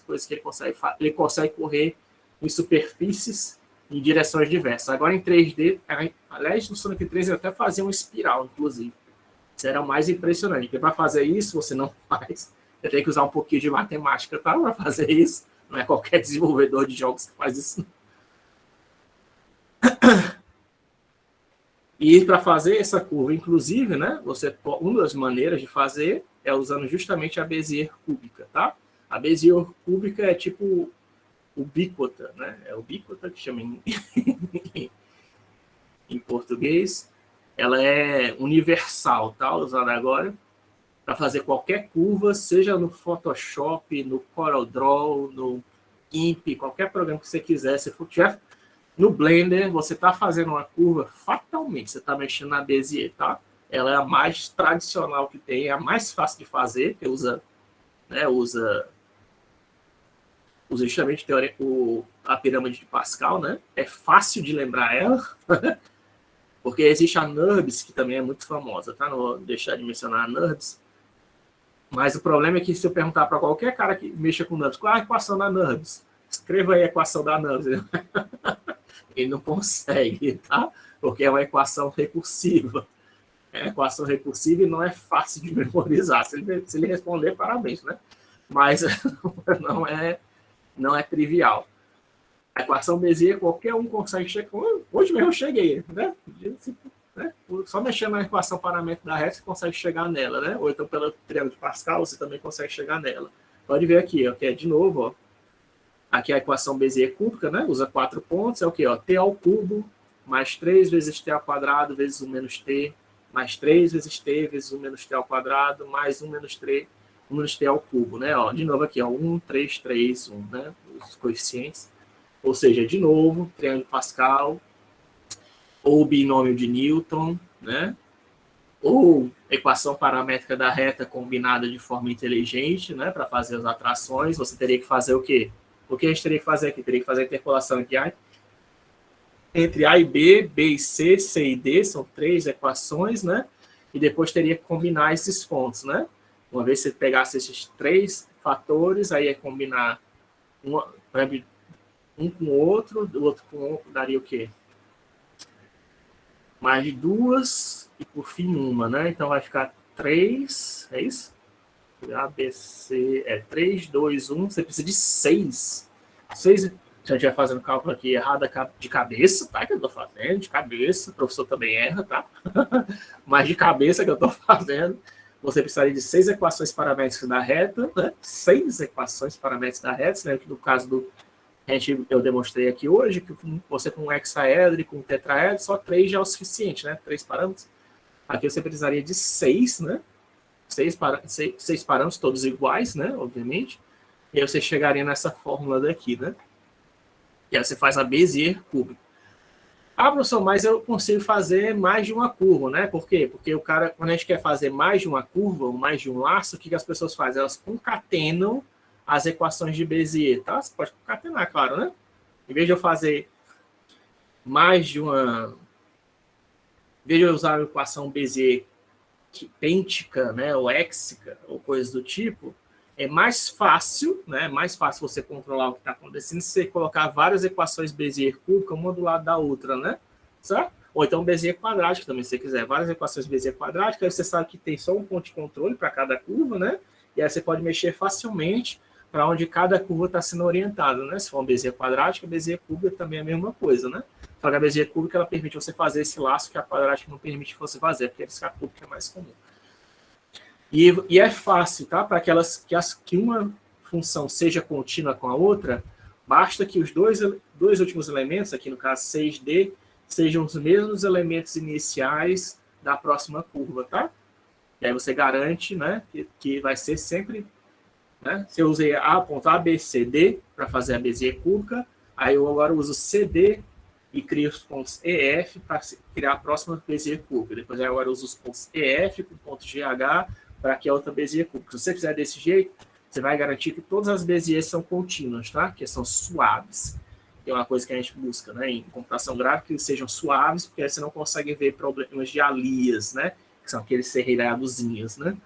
coisas que ele consegue fazer. Ele consegue correr em superfícies em direções diversas. Agora em 3D, aliás, no Sonic 3 ele até fazia uma espiral, inclusive. Isso era o mais impressionante. Porque para fazer isso, você não faz. Você tem que usar um pouquinho de matemática, tá? Para fazer isso. Não é qualquer desenvolvedor de jogos que faz isso. E para fazer essa curva, inclusive, né? Uma das maneiras de fazer é usando justamente a Bézier cúbica, tá? A Bézier cúbica é tipo ubíquota, né? É ubíquota que chama em português. Ela é universal, tá? Usada agora para fazer qualquer curva, seja no Photoshop, no CorelDRAW, no GIMP, qualquer programa que você quiser. Se for tiver no Blender, você está fazendo uma curva, fatalmente você está mexendo na Bézier, tá? Ela é a mais tradicional que tem, é a mais fácil de fazer, que usa justamente a pirâmide de Pascal, né? É fácil de lembrar ela, porque existe a NURBS, que também é muito famosa, tá? Não vou deixar de mencionar a NURBS. Mas o problema é que se eu perguntar para qualquer cara que mexa com NURBS, qual é a equação da NURBS? Escreva aí a equação da NURBS. Ele não consegue, tá? Porque é uma equação recursiva. É uma equação recursiva e não é fácil de memorizar. Se ele responder, parabéns, né? Mas não é trivial. A equação Bézier, qualquer um consegue chegar. Hoje mesmo eu cheguei, né? Só mexendo na equação paramétrica da reta, você consegue chegar nela, né? Ou então pelo triângulo de Pascal, você também consegue chegar nela. Pode ver aqui, ó, que é de novo, ó. Aqui é a equação Bézier cúbica, né? Usa 4 pontos, é o quê? Ó, t ao cubo mais 3 vezes t ao quadrado vezes 1 menos t, mais 3 vezes t vezes 1 menos t ao quadrado, mais 1 menos t ao cubo, né? Ó, de novo aqui, ó, 1, 3, 3, 1, né? Os coeficientes. Ou seja, de novo, triângulo Pascal, ou binômio de Newton, né? Ou equação paramétrica da reta combinada de forma inteligente, né? Para fazer as atrações, você teria que fazer o quê? O que a gente teria que fazer aqui? Teria que fazer a interpolação entre A e B, B e C, C e D, são 3 equações, né? E depois teria que combinar esses pontos, né? Uma vez que você pegasse esses 3 fatores, aí é combinar um com o outro com o outro, daria o quê? Mais de 2 e por fim uma, né? Então vai ficar 3, é isso? ABC é 3, 2, 1, você precisa de 6. 6, se eu estiver fazendo cálculo aqui errado de cabeça, tá? Que eu tô fazendo, de cabeça, o professor também erra, tá? Mas de cabeça que eu tô fazendo, você precisaria de 6 equações paramétricas da reta, né? 6 equações paramétricas da reta, né? Que no caso do eu demonstrei aqui hoje, que você com um hexaedro e com um tetraedro, só 3 já é o suficiente, né? 3 parâmetros. Aqui você precisaria de 6, né? 6 parâmetros, todos iguais, né? Obviamente. E aí você chegaria nessa fórmula daqui, né? E aí você faz a Bézier cúbica. Ah, professor, mas eu consigo fazer mais de uma curva, né? Por quê? Porque o cara, quando a gente quer fazer mais de uma curva, ou mais de um laço, o que as pessoas fazem? Elas concatenam as equações de Bézier, tá? Você pode concatenar, claro, né? Em vez de eu fazer mais de uma... Em vez de eu usar a equação Bézier pêntica, né, ou héxica, ou coisas do tipo, é mais fácil, né, mais fácil você controlar o que está acontecendo se você colocar várias equações Bézier cúbica, uma do lado da outra, né? Certo? Ou então Bézier quadrático também, se você quiser. Várias equações Bézier quadrática, aí você sabe que tem só um ponto de controle para cada curva, né? E aí você pode mexer facilmente para onde cada curva está sendo orientada, né? Se for uma Bézier quadrática, a Bézier cúbica também é a mesma coisa, né? Só que a Bézier cúbica ela permite você fazer esse laço que a quadrática não permite você fazer, porque a cúbica é mais comum. E é fácil, tá? Para que uma função seja contínua com a outra, basta que os dois últimos elementos, aqui no caso 6D, sejam os mesmos elementos iniciais da próxima curva, tá? E aí você garante, né, que vai ser sempre... Né? Se eu usei ponto A, B, C, D para fazer a Bézier cúbica, aí eu agora uso CD e crio os pontos EF para criar a próxima Bézier cúbica. Depois eu agora uso os pontos EF com ponto GH para que a outra Bézier cúbica. Se você fizer desse jeito, você vai garantir que todas as Béziers são contínuas, tá? Que são suaves. É uma coisa que a gente busca, né? Em computação gráfica, que sejam suaves, porque aí você não consegue ver problemas de alias, né? Que são aqueles serrilhadozinhos, né?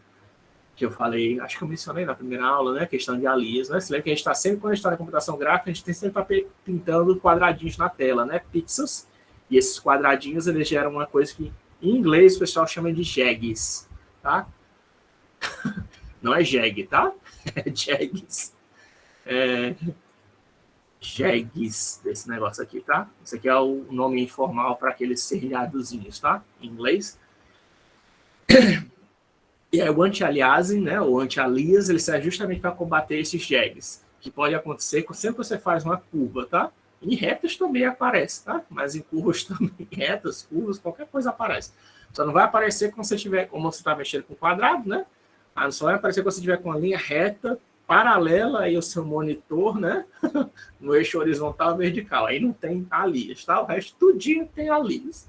Que eu falei, acho que eu mencionei na primeira aula, né? A questão de alias, né? Você lembra que a gente está sempre, quando a gente está na computação gráfica, a gente tem sempre estar pintando quadradinhos na tela, né? Pixels. E esses quadradinhos, eles geram uma coisa que, em inglês, o pessoal chama de jegs, tá? Não é jeg, tá? É jegs. Jegs desse negócio aqui, tá? Esse aqui é o nome informal para aqueles serrilhadozinhos, tá? Em inglês. E aí, o anti-aliasing, né, o anti-alias, ele serve justamente para combater esses jegs, que pode acontecer sempre que você faz uma curva, tá? Em retas também aparece, tá? Mas em curvas também, retas, curvas, qualquer coisa aparece. Só não vai aparecer quando você tiver, como você está mexendo com quadrado, né? Mas só vai aparecer quando você tiver com uma linha reta, paralela aí ao seu monitor, né? No eixo horizontal e vertical. Aí não tem alias, tá? O resto tudinho tem alias.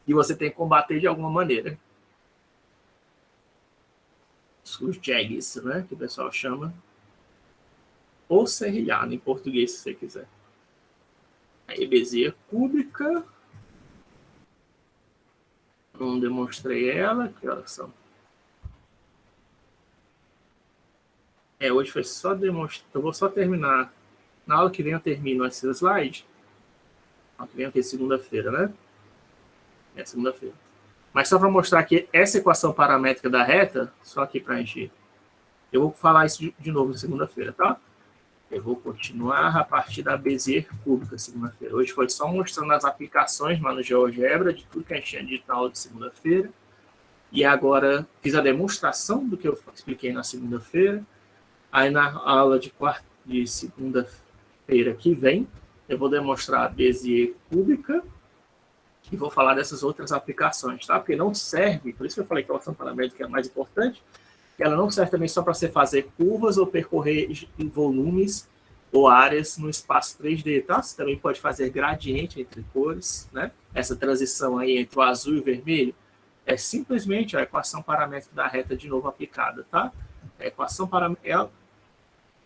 E você tem que combater de alguma maneira. Os jegs, né? Que o pessoal chama. Ou serrilhado em português, se você quiser. Aí, Bézier cúbica. Não demonstrei ela. Que horas são? Hoje foi só demonstrar. Eu vou só terminar. Na aula que vem eu termino esse slide. Na aula que vem eu tenho segunda-feira, né? É segunda-feira. Mas só para mostrar que essa equação paramétrica da reta, só aqui para a gente... Eu vou falar isso de novo na segunda-feira, tá? Eu vou continuar a partir da Bézier cúbica segunda-feira. Hoje foi só mostrando as aplicações lá no GeoGebra, de tudo que a gente tinha dito na aula de segunda-feira. E agora fiz a demonstração do que eu expliquei na segunda-feira. Aí na aula de segunda-feira que vem, eu vou demonstrar a Bézier cúbica e vou falar dessas outras aplicações, tá? Porque não serve, por isso que eu falei que a equação paramétrica é mais importante, que ela não serve também só para você fazer curvas ou percorrer volumes ou áreas no espaço 3D, tá? Você também pode fazer gradiente entre cores, né? Essa transição aí entre o azul e o vermelho é simplesmente a equação paramétrica da reta de novo aplicada, tá? A equação paramétrica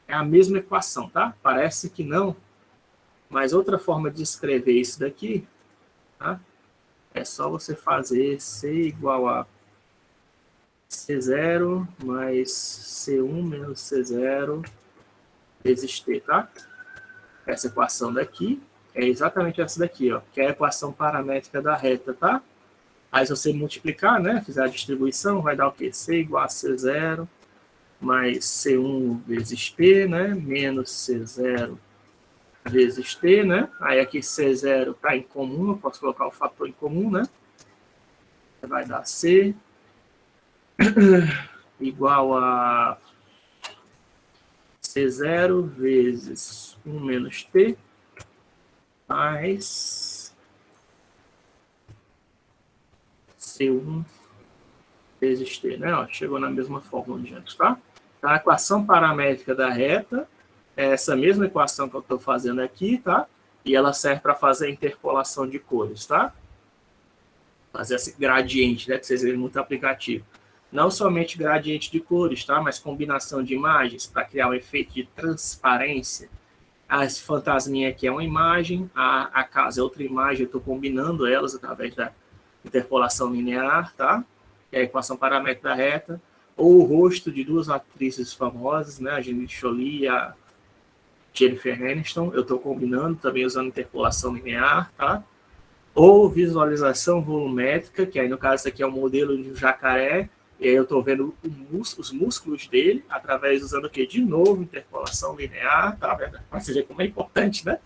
é a mesma equação, tá? Parece que não, mas outra forma de escrever isso daqui, tá? É só você fazer C igual a C0 mais C1 menos C0 vezes T, tá? Essa equação daqui é exatamente essa daqui, ó, que é a equação paramétrica da reta, tá? Aí se você multiplicar, né, fizer a distribuição, vai dar o quê? C igual a C0 mais C1 vezes T, né, menos C0 vezes T, né? Aí aqui C0 está em comum, eu posso colocar o fator em comum, né? Vai dar C igual a C0 vezes 1 menos T mais C1 vezes T, né? Ó, chegou na mesma fórmula de antes, tá? Então, a equação paramétrica da reta é essa mesma equação que eu estou fazendo aqui, tá? E ela serve para fazer a interpolação de cores, tá? Fazer esse gradiente, né? Que vocês viram muito aplicativo. Não somente gradiente de cores, tá? Mas combinação de imagens para criar um efeito de transparência. Esse fantasminha aqui é uma imagem, a casa é outra imagem, eu estou combinando elas através da interpolação linear, tá? Que é a equação paramétrica da reta. Ou o rosto de duas atrizes famosas, né? A Angelina Jolie e a Jennifer Aniston, eu estou combinando também usando interpolação linear, tá? Ou visualização volumétrica, que aí no caso aqui é um modelo de um jacaré, e aí eu estou vendo os músculos dele, através usando o quê? De novo, interpolação linear, tá? Para você ver como é importante, né?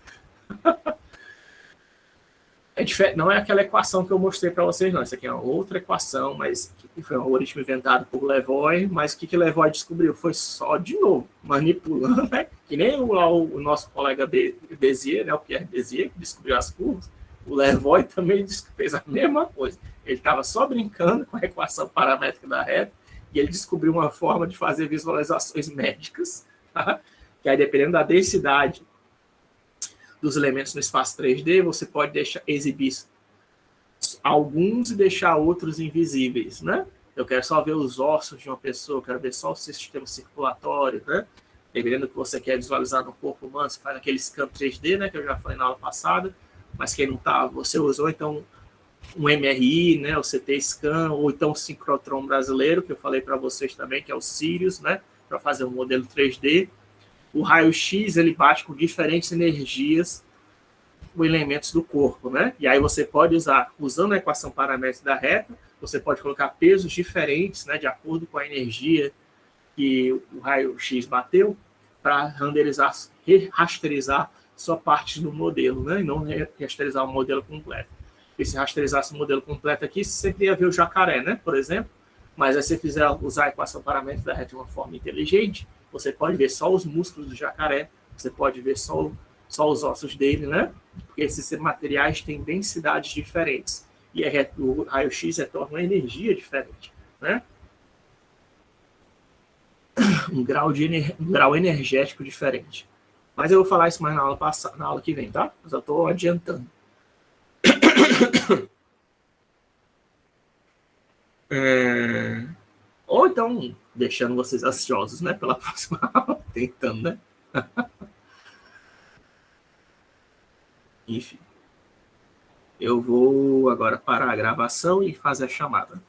É diferente, não é aquela equação que eu mostrei para vocês, não. Isso aqui é uma outra equação, mas que foi um algoritmo inventado por Levoy, mas o que Levoy descobriu? Foi só, de novo, manipulando, né? Que nem o nosso colega Bézier, né? O Pierre Bézier, que descobriu as curvas. O Levoy também fez a mesma coisa. Ele estava só brincando com a equação paramétrica da reta e ele descobriu uma forma de fazer visualizações médicas, tá? Que aí, dependendo da densidade dos elementos no espaço 3D, você pode exibir alguns e deixar outros invisíveis, né? Eu quero só ver os ossos de uma pessoa, eu quero ver só o sistema circulatório, né? Dependendo do que você quer visualizar no corpo humano, você faz aquele scan 3D, né? Que eu já falei na aula passada, mas quem não tá, você usou então um MRI, né? O CT scan, ou então o sincrotron brasileiro, que eu falei para vocês também, que é o Sirius, né? Para fazer um modelo 3D. O raio-x, ele bate com diferentes energias os elementos do corpo, né? E aí você pode usar, usando a equação paramétrica da reta, você pode colocar pesos diferentes, né? De acordo com a energia que o raio-x bateu, para renderizar, rasterizar só parte do modelo, né? E não rasterizar o modelo completo. Porque se rasterizasse o modelo completo aqui, você sempre ia ver o jacaré, né? Por exemplo. Mas aí se você fizer usar a equação paramétrica da reta de uma forma inteligente, você pode ver só os músculos do jacaré, você pode ver só os ossos dele, né? Porque esses materiais têm densidades diferentes. E o raio-x retorna uma energia diferente, né? Um grau energético diferente. Mas eu vou falar isso mais na aula passada, na aula que vem, tá? Mas eu estou adiantando. Ou então, deixando vocês ansiosos, né? Pela próxima aula, tentando, né? Enfim. Eu vou agora parar a gravação e fazer a chamada.